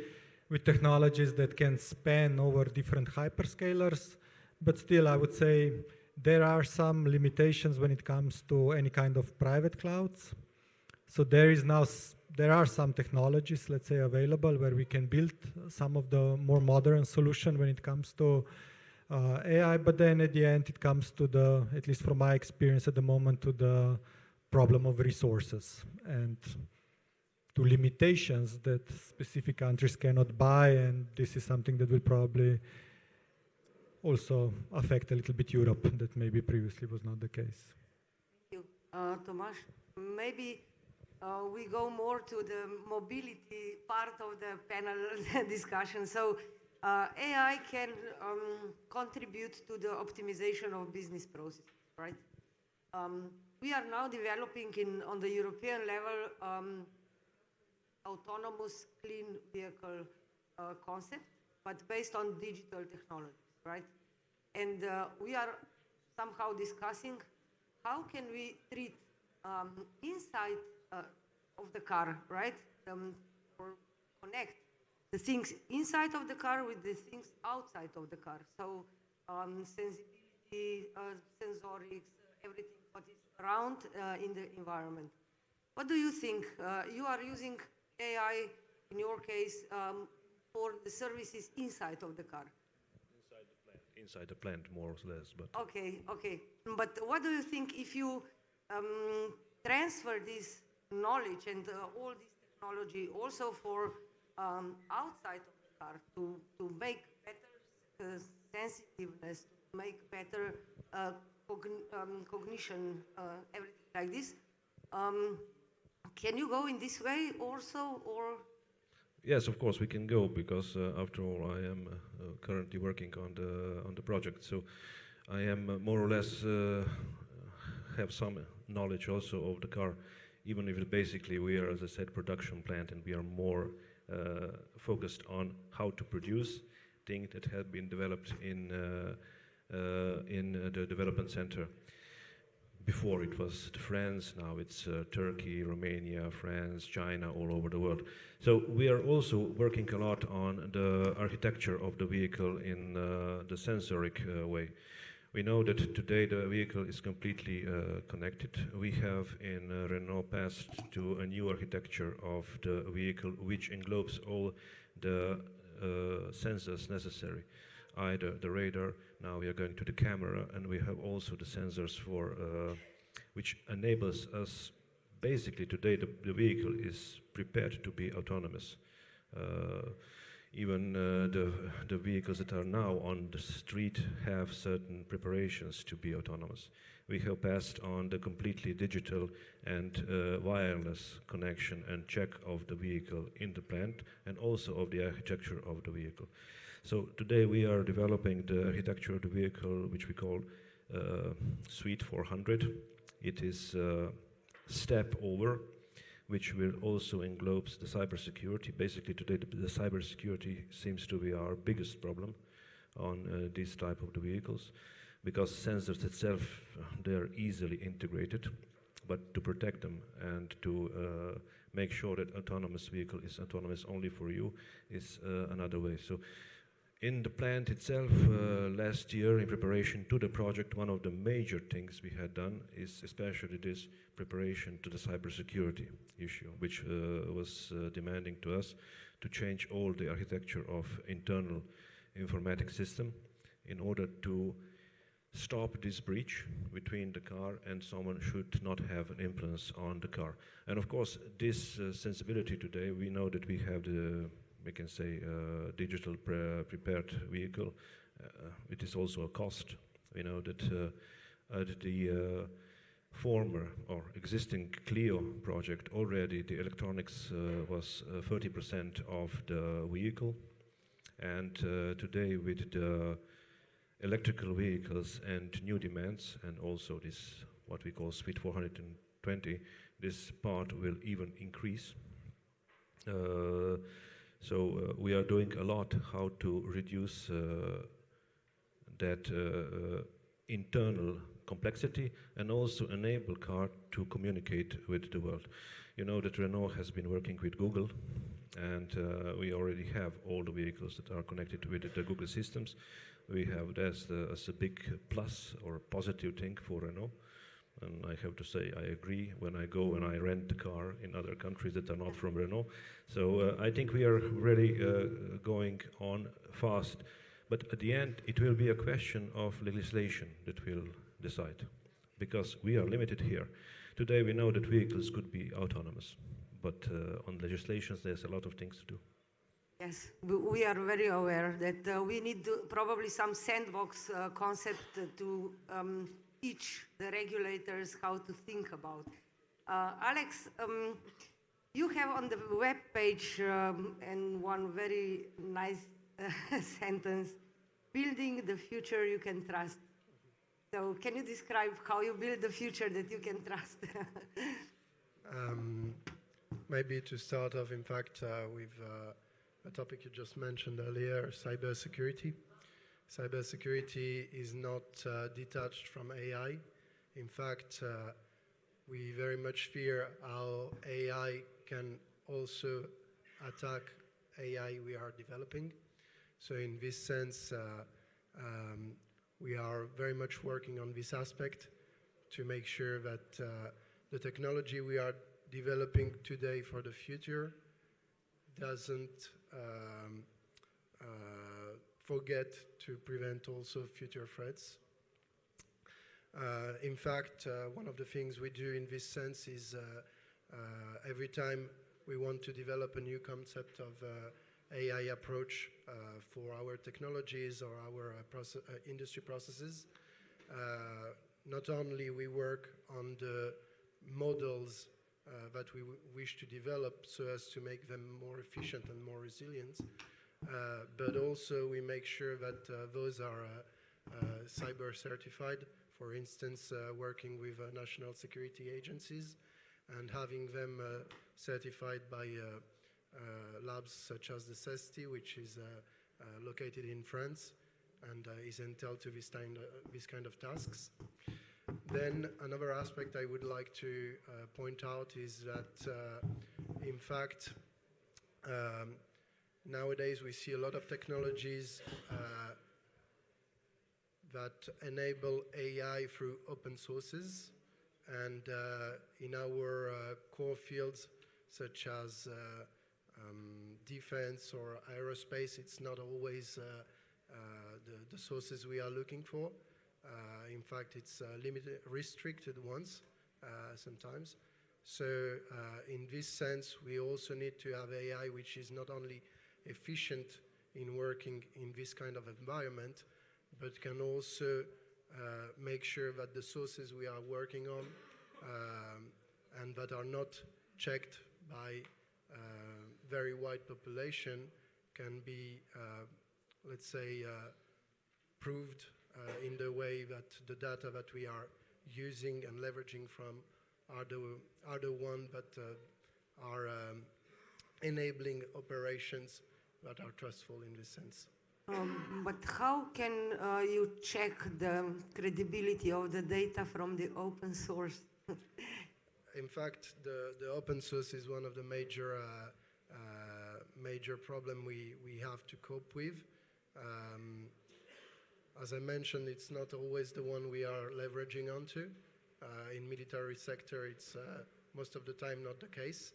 with technologies that can span over different hyperscalers, but still I would say there are some limitations when it comes to any kind of private clouds. So there are some technologies, let's say, available where we can build some of the more modern solution when it comes to AI, but then at the end it comes to the, at least from my experience at the moment, to the problem of resources and to limitations that specific countries cannot buy, and this is something that will probably also affect a little bit Europe, that maybe previously was not the case. Thank you. Tomasz, maybe we go more to the mobility part of the panel discussion. So AI can contribute to the optimization of business processes, right? We are now developing on the European level autonomous clean vehicle concept, but based on digital technologies, right? And we are somehow discussing how can we treat inside of the car, right? Or connect the things inside of the car with the things outside of the car. So sensibility, sensorics, everything what is around in the environment. What do you think? You are using AI, in your case, for the services inside of the car. Inside the plant, more or less. But okay. But what do you think if you transfer this knowledge and all this technology also for outside of the car to make better sensitiveness, to make better cognition, everything like this? Can you go in this way also, or? Yes, of course we can go, because after all I am currently working on the project, so I am more or less have some knowledge also of the car, even if basically we are, as I said, production plant, and we are more focused on how to produce things that have been developed in the development center. Before it was France, now it's Turkey, Romania, France, China, all over the world. So we are also working a lot on the architecture of the vehicle in the sensoric way. We know that today the vehicle is completely connected. We have in Renault passed to a new architecture of the vehicle which englobes all the sensors necessary. Either the radar, now we are going to the camera, and we have also the sensors for which enables us, basically today the vehicle is prepared to be autonomous. Even the vehicles that are now on the street have certain preparations to be autonomous. We have passed on the completely digital and wireless connection and check of the vehicle in the plant, and also of the architecture of the vehicle. So today we are developing the architecture of the vehicle, which we call Suite 400. It is step over, which will also englobes the cybersecurity. Basically today the cybersecurity seems to be our biggest problem on this type of the vehicles, because sensors itself, they are easily integrated. but to protect them and to make sure that autonomous vehicle is autonomous only for you is another way. So in the plant itself, last year in preparation to the project, one of the major things we had done is especially this preparation to the cybersecurity issue, which was demanding to us to change all the architecture of internal informatic system in order to stop this breach between the car and someone should not have an influence on the car. And of course, this sensibility today, we know that we have the, we can say, digital prepared vehicle. It is also a cost. We know that the former or existing Clio project already the electronics was 30% of the vehicle, and today with the electrical vehicles and new demands, and also this what we call Suite 420, this part will even increase. So we are doing a lot how to reduce that internal complexity and also enable car to communicate with the world. You know that Renault has been working with Google, and we already have all the vehicles that are connected with the Google systems. We have that as a big plus or positive thing for Renault. And I have to say, I agree when I go and I rent the car in other countries that are not from Renault. So I think we are really going on fast. But at the end, it will be a question of legislation that will decide, because we are limited here. Today we know that vehicles could be autonomous, but on legislations there's a lot of things to do. Yes, we are very aware that we need probably some sandbox concept to teach the regulators how to think about. Alex, you have on the web page and one very nice sentence, building the future you can trust. So can you describe how you build the future that you can trust? Maybe to start off, in fact, with a topic you just mentioned earlier, cybersecurity. Cybersecurity is not detached from AI. In fact, we very much fear how AI can also attack AI we are developing. So in this sense, we are very much working on this aspect to make sure that the technology we are developing today for the future doesn't forget to prevent also future threats. In fact, one of the things we do in this sense is every time we want to develop a new concept of AI approach for our technologies or our industry processes, not only we work on the models that we wish to develop so as to make them more efficient and more resilient, but also we make sure that those are cyber certified, for instance, working with national security agencies and having them certified by labs such as the CESTI, which is located in France and is entailed to this kind of tasks. Then another aspect I would like to point out is that, in fact, nowadays we see a lot of technologies that enable AI through open sources, and in our core fields such as defense or aerospace, it's not always the sources we are looking for. In fact, it's limited, restricted ones sometimes. So in this sense, we also need to have AI which is not only efficient in working in this kind of environment, but can also make sure that the sources we are working on and that are not checked by very wide population can be, let's say, proved in the way that the data that we are using and leveraging from are the ones that are enabling operations that are trustful in this sense. But how can you check the credibility of the data from the open source? in fact, the open source is one of the major problem we have to cope with. As I mentioned, it's not always the one we are leveraging onto. In military sector, it's most of the time not the case.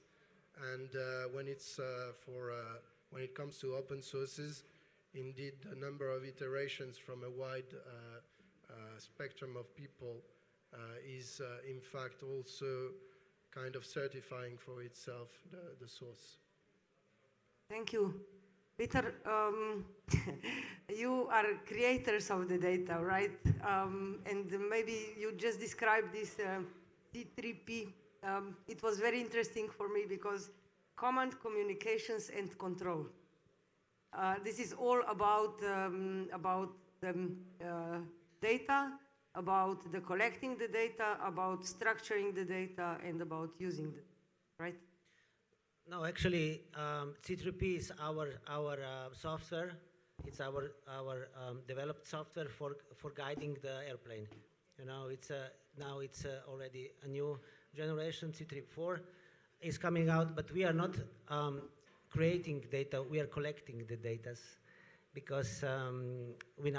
And when it comes to open sources, indeed, the number of iterations from a wide spectrum of people is in fact also kind of certifying for itself the source. Thank you. Peter, you are creators of the data, right? And maybe you just described this C3P. It was very interesting for me because command, communications, and control. This is all about the data, about the collecting the data, about structuring the data, and about using it, right? No, actually, C3P is our software. It's our developed software for guiding the airplane. You know, now it's already a new generation. C3.4 is coming out, but we are not creating data. We are collecting the data, because in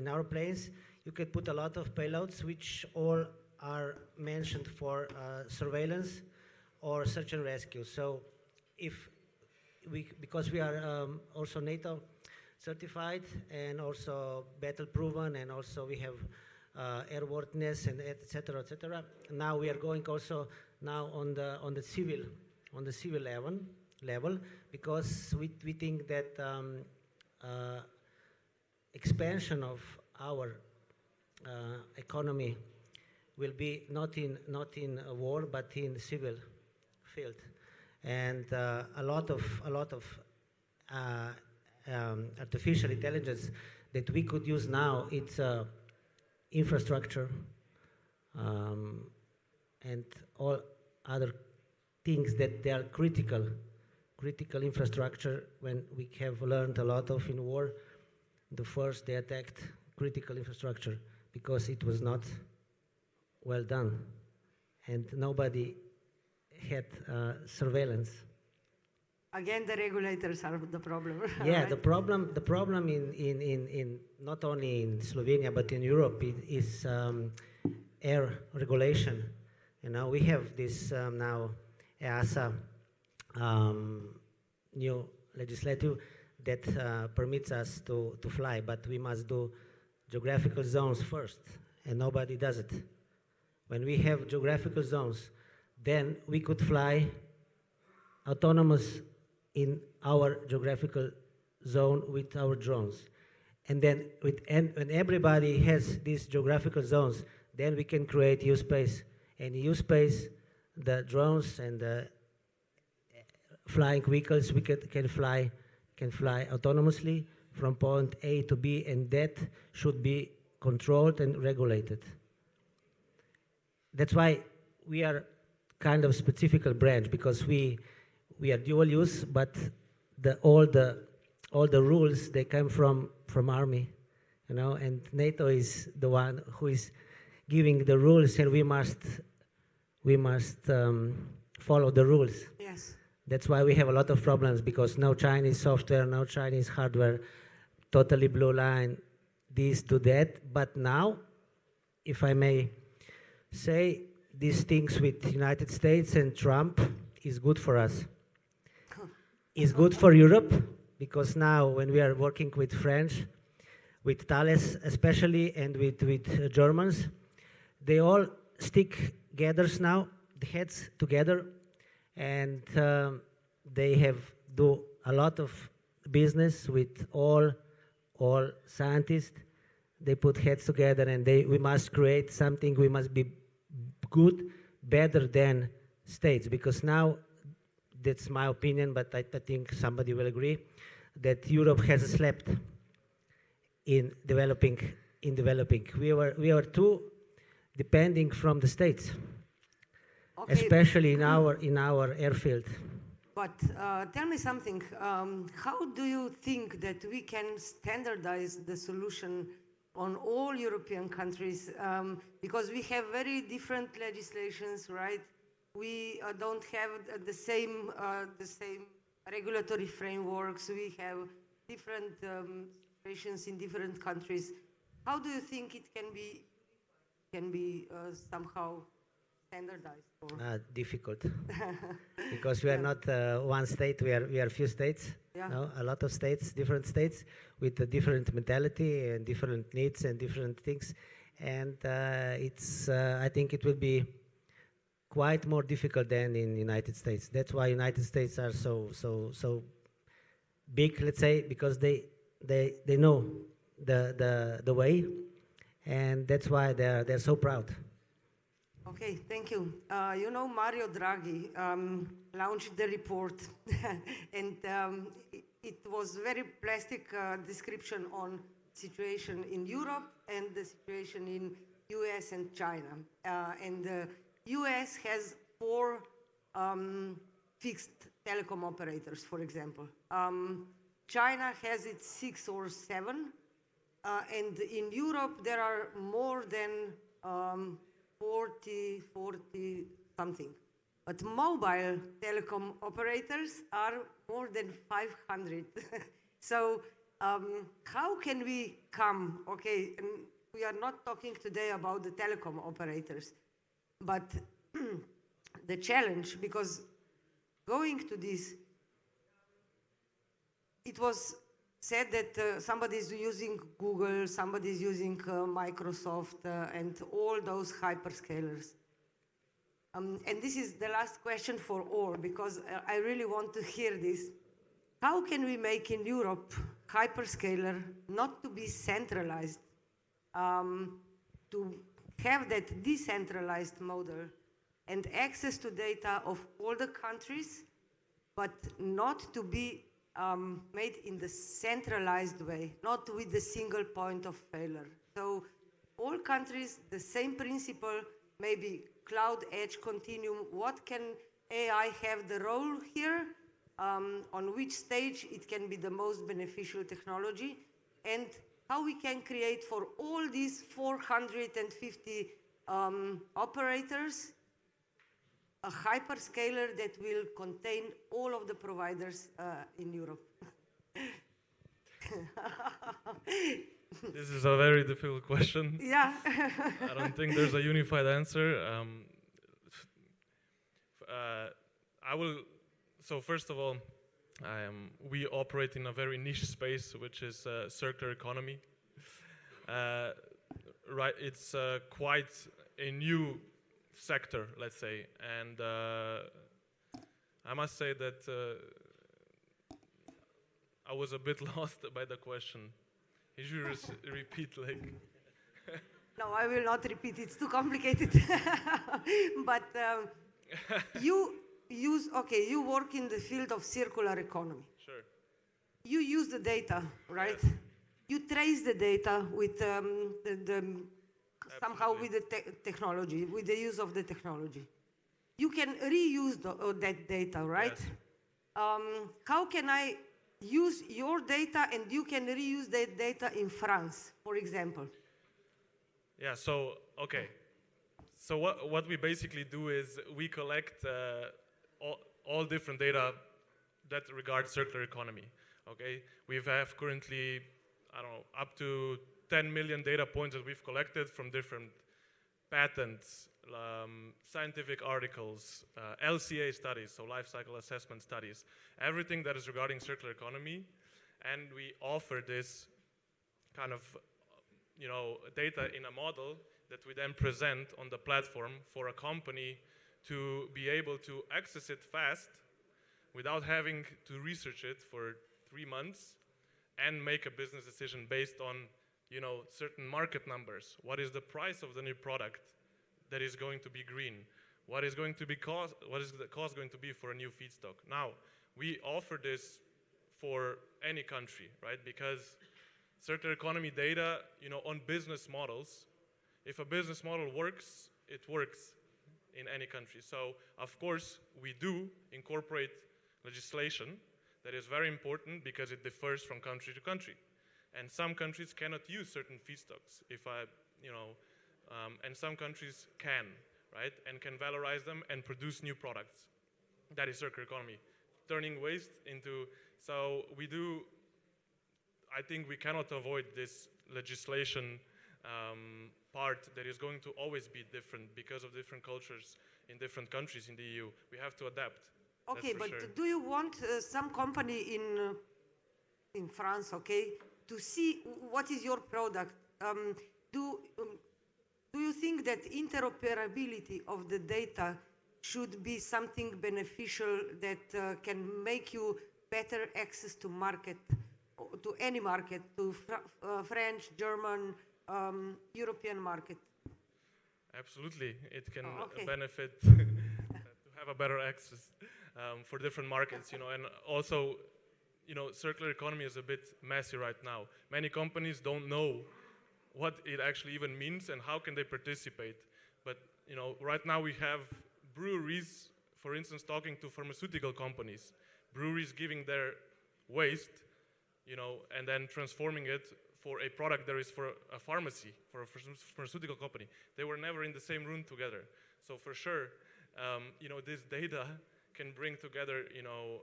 our planes you can put a lot of payloads, which all are mentioned for surveillance or search and rescue. So because we are also NATO certified and also battle proven, and also we have airworthiness and etc. Now we are going also now on the civil level, because we think that expansion of our economy will be not in a war but in civil field, and a lot of artificial intelligence that we could use now. It's infrastructure and all other things that they are critical infrastructure. When we have learned a lot of in war, the first they attacked critical infrastructure because it was not well done, and nobody had surveillance. Again, the regulators are the problem. Yeah, right? the problem in not only in Slovenia but in Europe is air regulation. You know, we have this now EASA new legislative that permits us to fly, but we must do geographical zones first, and nobody does it. When we have geographical zones, then we could fly autonomous in our geographical zone with our drones. And then when everybody has these geographical zones, then we can create U-space. And U-space, the drones and the flying vehicles, we can fly autonomously from point A to B, and that should be controlled and regulated. That's why we are kind of specific branch, because we are dual use, but all the rules, they come from army, you know, and NATO is the one who is giving the rules, and we must follow the rules. Yes. That's why we have a lot of problems, because no Chinese software, no Chinese hardware, totally blue line, this to that. But now, if I may say, these things with United States and Trump is good for us. It's good for Europe, because now when we are working with French, with Thales especially, and with Germans, they all stick gathers now, the heads together, and they have do a lot of business with all scientists. They put heads together, and we must create something. We must be good, better than states, because now, that's my opinion, but I think somebody will agree, that Europe has slept in developing. We were too depending from the states, okay, especially in our airfield. But tell me something. How do you think that we can standardize the solution on all European countries? Because we have very different legislations, right? we don't have the same regulatory frameworks. We have different situations in different countries. How do you think it can be somehow standardized? Difficult, because we are not one state. We are few states. Yeah. No? A lot of states, different states with a different mentality and different needs and different things. And it's I think it will be quite more difficult than in United States. That's why United States are so big, let's say, because they know the way, and that's why they're so proud. Okay, thank you. You know, Mario Draghi launched the report, and it was very plastic description on situation in Europe and the situation in US and China. And the US has 4 fixed telecom operators, for example. China has its 6 or 7, and in Europe there are more than 40 something. But mobile telecom operators are more than 500. So how can we come, okay, and we are not talking today about the telecom operators, but the challenge, because going to this, it was said that somebody is using Google, somebody is using Microsoft, and all those hyperscalers. And this is the last question for all, because I really want to hear this. How can we make in Europe hyperscaler not to be centralized, to have that decentralized model and access to data of all the countries, but not to be made in the centralized way, not with the single point of failure. So all countries, the same principle, maybe cloud edge continuum. What can AI have the role here? On which stage it can be the most beneficial technology, and how we can create for all these 450 operators a hyperscaler that will contain all of the providers in Europe. This is a very difficult question. Yeah. I don't think there's a unified answer. So first of all, we operate in a very niche space, which is circular economy. Right, it's quite a new sector, let's say, and I must say that I was a bit lost by the question. Could you repeat, like? No, I will not repeat. It's too complicated. But you work in the field of circular economy. Sure. You use the data, right? Yes. You trace the data with somehow with the technology, with the use of the technology. You can reuse that data, right? Yes. How can I use your data and you can reuse that data in France, for example? Yeah, so, okay. So what we basically do is we collect all different data that regard circular economy, okay? We have currently, I don't know, up to 10 million data points that we've collected from different patents, scientific articles, LCA studies, so life cycle assessment studies, everything that is regarding circular economy, and we offer this kind of, you know, data in a model that we then present on the platform for a company to be able to access it fast without having to research it for 3 months and make a business decision based on, you know, certain market numbers. What is the price of the new product that is going to be green? What is going to be what is the cost going to be for a new feedstock? Now, we offer this for any country, right? Because circular economy data, you know, on business models, if a business model works, it works in any country. So, of course, we do incorporate legislation that is very important because it differs from country to country. And some countries cannot use certain feedstocks, and some countries can. right? And can valorize them and produce new products. That is circular economy, turning waste into, so we do, I think we cannot avoid this legislation part that is going to always be different because of different cultures in different countries in the EU. We have to adapt. Okay, but do you want some company in France, okay, to see what is your product? Do you think that interoperability of the data should be something beneficial that can make you better access to market, to any market, to French, German, European market? Absolutely, it can benefit to have a better access for different markets, you know, and also, you know, circular economy is a bit messy right now. Many companies don't know what it actually even means and how can they participate. But, you know, right now we have breweries, for instance, talking to pharmaceutical companies, breweries giving their waste, you know, and then transforming it for a product that is for a pharmacy, for a pharmaceutical company. They were never in the same room together. So for sure, you know, this data can bring together, you know,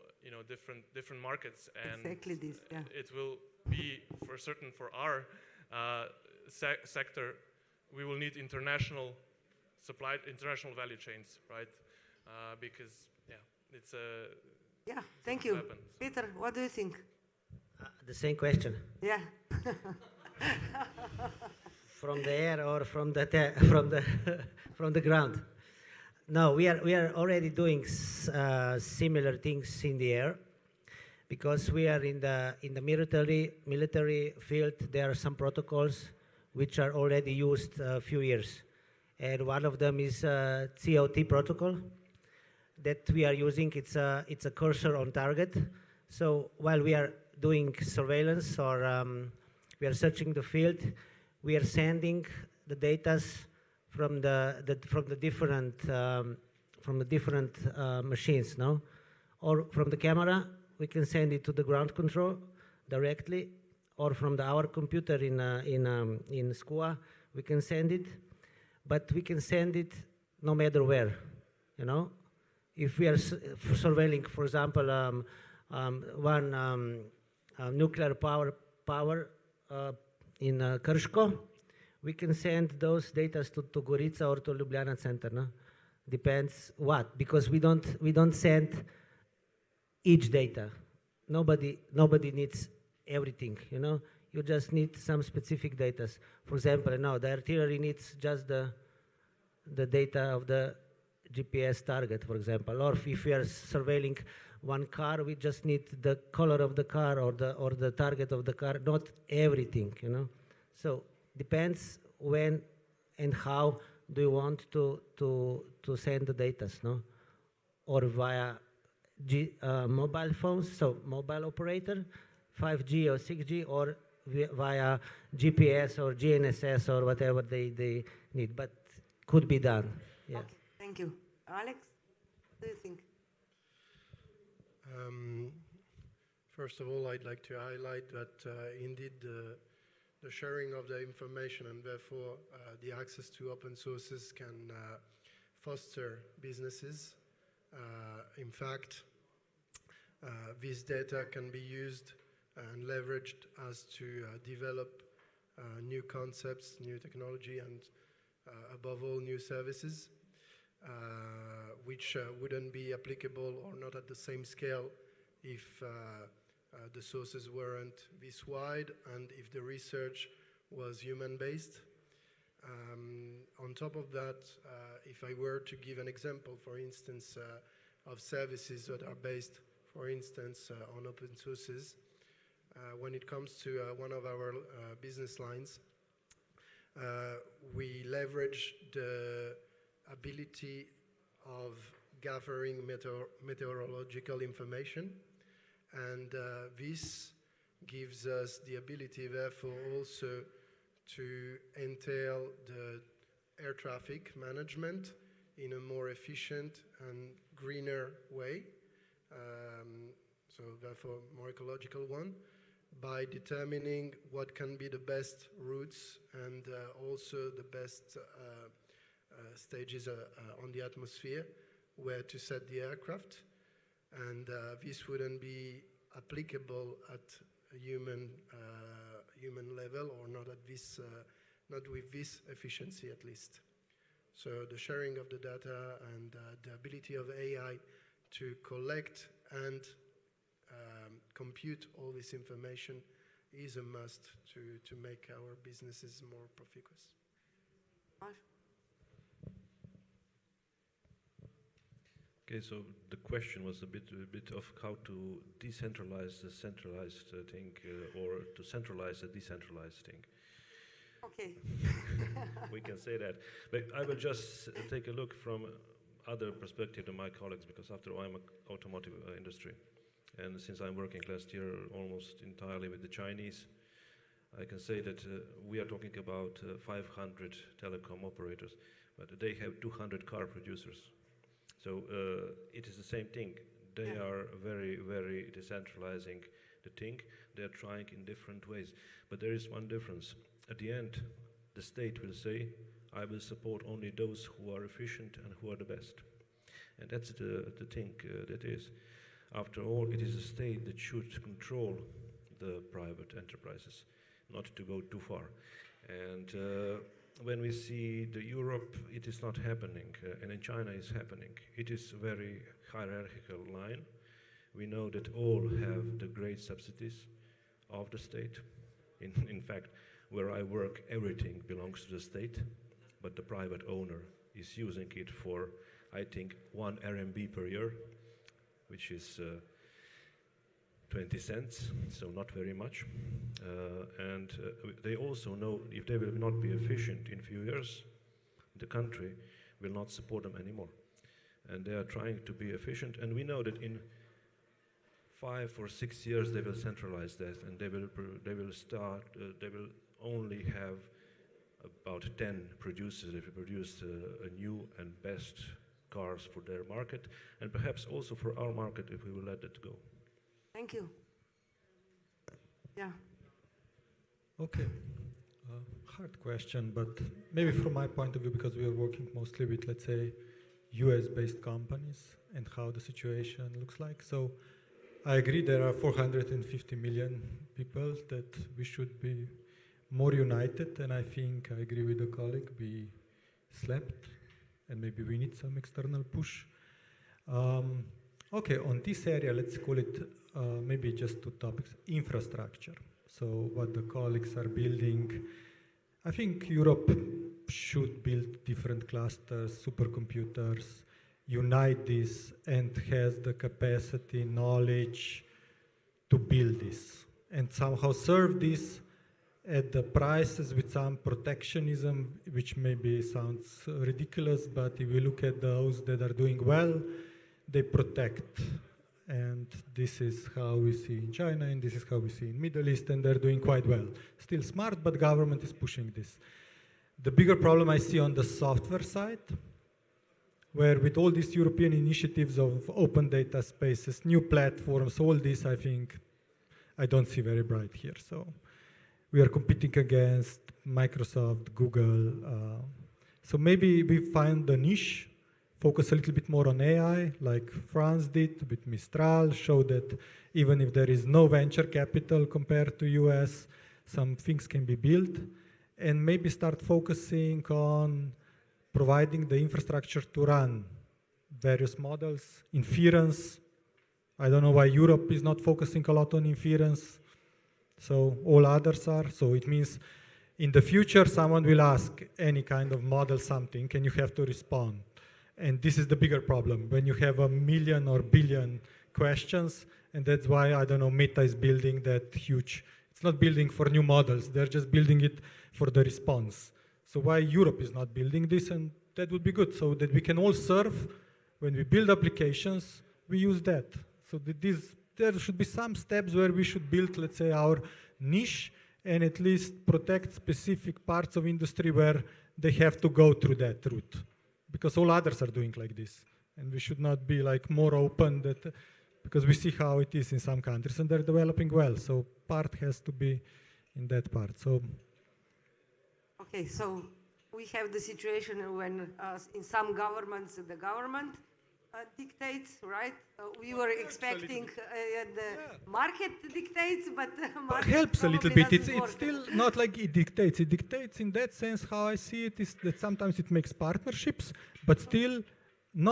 different markets, and exactly this, yeah. It will be for certain for our sector. We will need international value chains, right? Because it's a Thank you, Peter. What do you think? The same question. Yeah. From the air or from the from the ground? No, we are already doing similar things in the air, because we are in the military field. There are some protocols which are already used a few years, and one of them is COT protocol that we are using. It's a cursor on target. So while we are doing surveillance or we are searching the field, we are sending the data from the different machines, no? Or from the camera, we can send it to the ground control directly, or from our computer in SCUA, we can send it. But we can send it no matter where, you know? If we are surveilling, for example, one nuclear power in Krško, we can send those data to Gorica or to Ljubljana Center, no? Depends what, because we don't send each data. Nobody needs everything, you know? You just need some specific data. For example, now the artillery needs just the data of the GPS target, for example. Or if we are surveilling one car, we just need the color of the car or the target of the car, not everything, you know? So depends when and how do you want to send the data, no? Or via mobile phones, so mobile operator, 5G or 6G, or via GPS or GNSS or whatever they need, but could be done. Yeah. Okay, thank you. Alex, what do you think? First of all, I'd like to highlight that indeed the sharing of the information and therefore the access to open sources can foster businesses. In fact, this data can be used and leveraged as to develop new concepts, new technology, and above all, new services, which wouldn't be applicable or not at the same scale if the sources weren't this wide and if the research was human-based. On top of that, if I were to give an example, for instance, of services that are based, for instance, on open sources, when it comes to one of our business lines, we leverage the ability of gathering meteorological information, and this gives us the ability, therefore, also to entail the air traffic management in a more efficient and greener way, so therefore more ecological one, by determining what can be the best routes and also the best stages on the atmosphere where to set the aircraft, and this wouldn't be applicable at a human level, or not at this, not with this efficiency at least. So the sharing of the data and the ability of AI to collect and compute all this information is a must to make our businesses more profitable. Okay, so the question was a bit of how to decentralize the centralized thing or to centralize the decentralized thing. Okay. We can say that. But I will just take a look from other perspective than my colleagues, because after all, I'm an automotive industry. And since I'm working last year almost entirely with the Chinese, I can say that we are talking about 500 telecom operators, but they have 200 car producers. So it is the same thing. They are very, very decentralizing the thing. They are trying in different ways. But there is one difference. At the end, the state will say, I will support only those who are efficient and who are the best. And that's the thing that is. After all, it is the state that should control the private enterprises, not to go too far. And when we see the Europe, it is not happening, and in China it's happening. It is a very hierarchical line. We know that all have the great subsidies of the state. In fact, where I work, everything belongs to the state, but the private owner is using it for, I think, 1 RMB per year, which is 20 cents, so not very much. And they also know if they will not be efficient in a few years, the country will not support them anymore. And they are trying to be efficient, and we know that in 5 or 6 years they will centralize that, and they will only have about 10 producers if we produce a new and best cars for their market, and perhaps also for our market if we will let it go. Thank you. Yeah. Okay. Hard question, but maybe from my point of view, because we are working mostly with, let's say, US-based companies and how the situation looks like. So I agree there are 450 million people that we should be more united, and I think I agree with the colleague, we slept, and maybe we need some external push. Okay, on this area, let's call it maybe just 2 topics. Infrastructure. So what the colleagues are building. I think Europe should build different clusters, supercomputers, unite this, and has the capacity, knowledge to build this, and somehow serve this at the prices with some protectionism, which maybe sounds ridiculous, but if we look at those that are doing well, they protect. And this is how we see in China, and this is how we see in Middle East, and they're doing quite well. Still smart, but government is pushing this. The bigger problem I see on the software side, where with all these European initiatives of open data spaces, new platforms, all this, I think, I don't see very bright here. So we are competing against Microsoft, Google. So maybe we find the niche, focus a little bit more on AI, like France did with Mistral, show that even if there is no venture capital compared to US, some things can be built, and maybe start focusing on providing the infrastructure to run various models, inference. I don't know why Europe is not focusing a lot on inference, so all others are. So it means in the future, someone will ask any kind of model something, and you have to respond. And this is the bigger problem, when you have 1 million or billion questions, and that's why, I don't know, Meta is building that huge, it's not building for new models, they're just building it for the response. So why Europe is not building this, and that would be good, so that we can all serve, when we build applications, we use that. So that there should be some steps where we should build, let's say, our niche, and at least protect specific parts of industry where they have to go through that route. Because all others are doing like this. And we should not be like more open, that, because we see how it is in some countries and they're developing well. So part has to be in that part. So. Okay, so we have the situation when in some governments, the government dictates, right? We were expecting the market dictates, but the market helps a little probably bit. doesn't It's work. still not like it dictates. It dictates in that sense. How I see it is that sometimes it makes partnerships, but still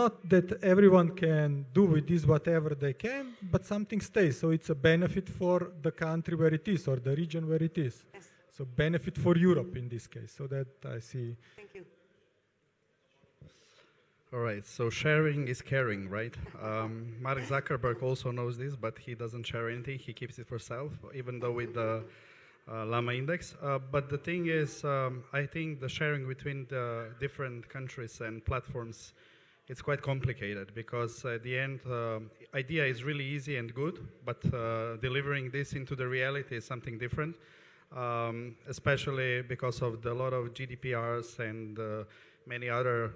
not that everyone can do with this whatever they can, but something stays. So it's a benefit for the country where it is or the region where it is. Yes. So benefit for Europe in this case. So that I see. Thank you. All right, so sharing is caring, right? Mark Zuckerberg also knows this, but he doesn't share anything. He keeps it for himself, even though with the Llama Index. But the thing is, I think the sharing between the different countries and platforms, it's quite complicated because at the end, idea is really easy and good, but delivering this into the reality is something different, especially because of a lot of GDPRs and many other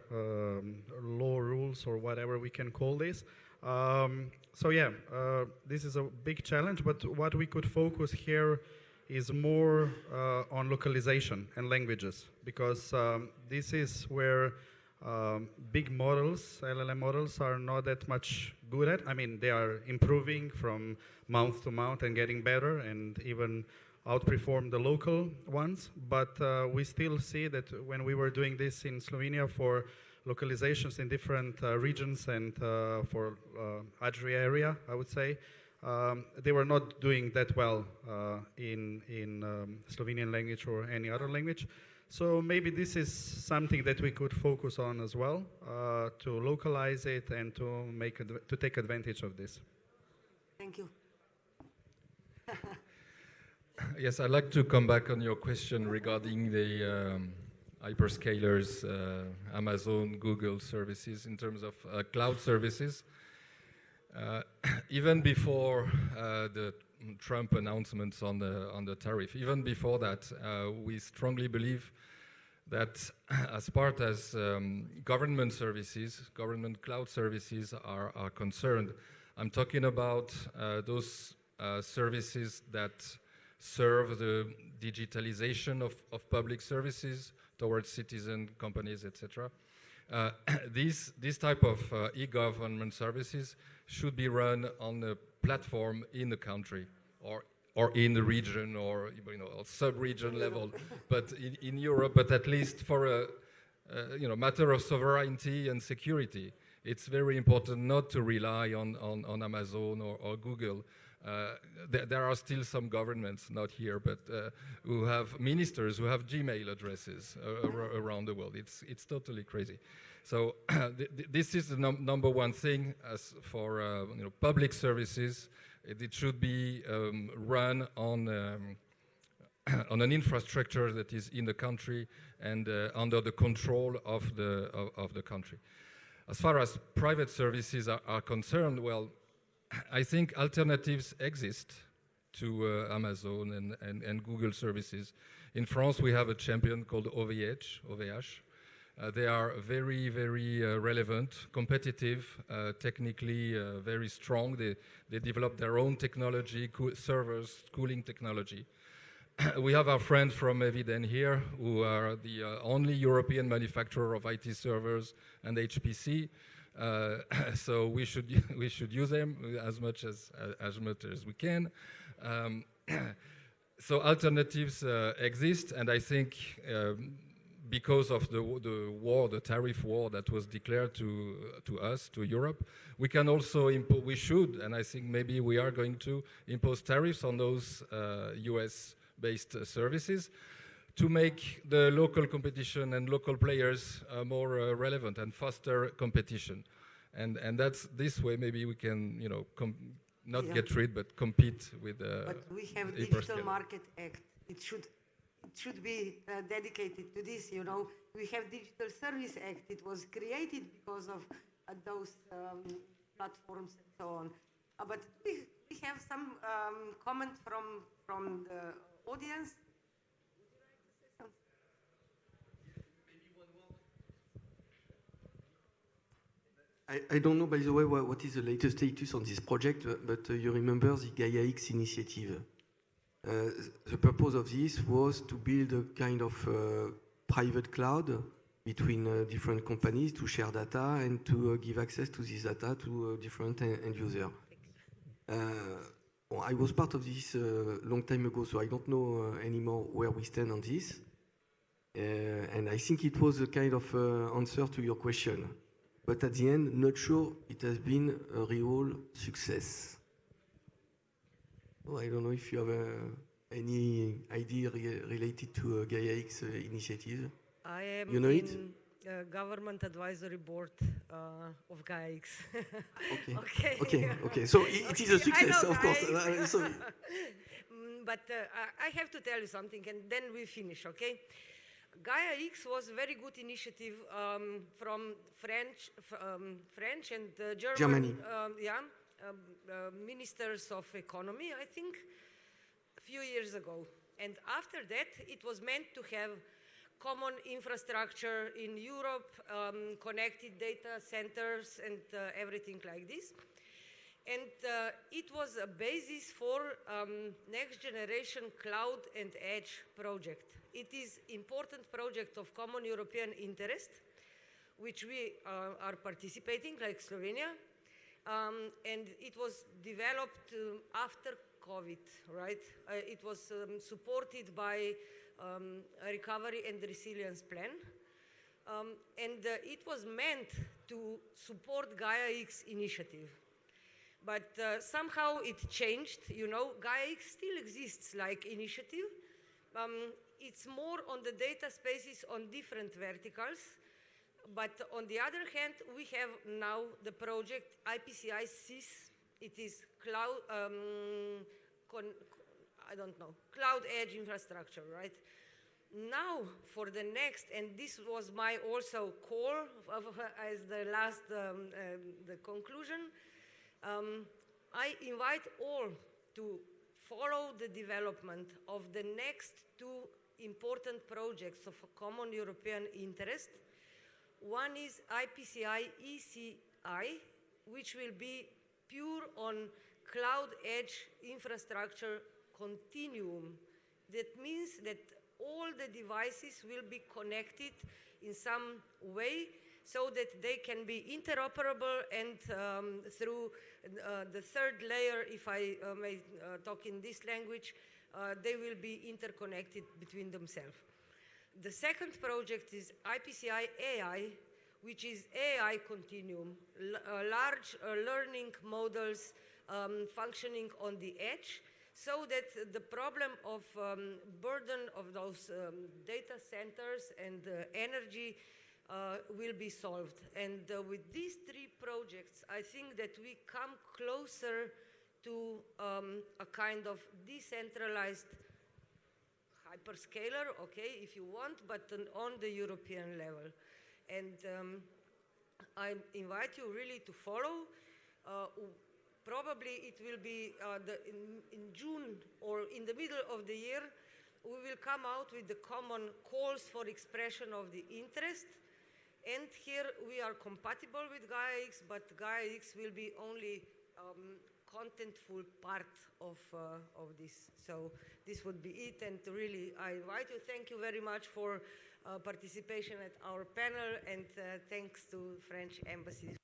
law rules or whatever we can call this. So yeah, this is a big challenge, but what we could focus here is more on localization and languages, because this is where big models, LLM models, are not that much good at. I mean, they are improving from month to month and getting better and even outperform the local ones, but we still see that when we were doing this in Slovenia for localizations in different regions and for Adria area, I would say, they were not doing that well in Slovenian language or any other language. So maybe this is something that we could focus on as well, to localize it and to take advantage of this. Thank you. Yes, I'd like to come back on your question regarding the hyperscalers, Amazon, Google services in terms of cloud services. Even before the Trump announcements on the tariff, even before that, we strongly believe that as government services, government cloud services are concerned, I'm talking about those services that serve the digitalization of public services towards citizen companies, etc. These type of e-government services should be run on a platform in the country or in the region or sub-region level, but in Europe, but at least for a matter of sovereignty and security. It's very important not to rely on Amazon or Google. There are still some governments, not here, but who have ministers who have Gmail addresses around the world. It's totally crazy. So this is the number one thing as for public services. It should be run on an infrastructure that is in the country and under the control of the country. As far as private services are concerned, well, I think alternatives exist to Amazon and Google services. In France, we have a champion called OVH. They are very, very relevant, competitive, technically very strong. They develop their own technology, servers, cooling technology. We have our friends from Eviden here, who are the only European manufacturer of IT servers and HPC. So we should use them as much as we can. So alternatives exist, and I think because of the tariff war that was declared to us, to Europe, we can also we should, and I think maybe we are going to impose tariffs on those US-based services to make the local competition and local players more relevant and foster competition. And that's this way maybe we can, not get rid, but compete with But we have Digital Market Act. It should be dedicated to this, We have Digital Service Act. It was created because of those platforms and so on. But we have some comment from the audience. I don't know, by the way, what is the latest status on this project, but you remember the Gaia X initiative. The purpose of this was to build a kind of private cloud between different companies to share data and to give access to this data to different end users. Well, I was part of this long time ago, so I don't know anymore where we stand on this. And I think it was a kind of answer to your question. But at the end, not sure it has been a real success. So I don't know if you have any idea related to Gaia X initiative. I am you know in it? Government Advisory Board of Gaia X. Okay. So it is a success, of course. But I have to tell you something, and then we finish, okay? Gaia X was a very good initiative from French and German ministers of economy, I think, a few years ago. And after that, it was meant to have common infrastructure in Europe, connected data centers and everything like this. And it was a basis for next generation cloud and edge project. It is important project of common European interest, which we are participating, like Slovenia. And it was developed after COVID, right? It was supported by a recovery and resilience plan. And it was meant to support Gaia X initiative. But somehow it changed, you know. Gaia X still exists like initiative. It's more on the data spaces on different verticals. But on the other hand, we have now the project IPCI SIS. It is cloud, cloud edge infrastructure, right? Now for the next, and this was my also call as the last, the conclusion, I invite all to follow the development of the next two important projects of a common European interest. One is IPCI ECI, which will be pure on cloud edge infrastructure continuum. That means that all the devices will be connected in some way so that they can be interoperable, and through the third layer, if I may talk in this language, they will be interconnected between themselves. The second project is IPCI AI, which is AI continuum, large learning models functioning on the edge, so that the problem of burden of those data centers and energy will be solved. And with these three projects, I think that we come closer to a kind of decentralized hyperscaler, okay, if you want, but on the European level. And I invite you really to follow. Probably it will be in June or in the middle of the year, we will come out with the common calls for expression of the interest. And here we are compatible with Gaia X, but Gaia X will be only contentful part of this. So this would be it, and really I invite you. Thank you very much for participation at our panel, and thanks to French Embassy.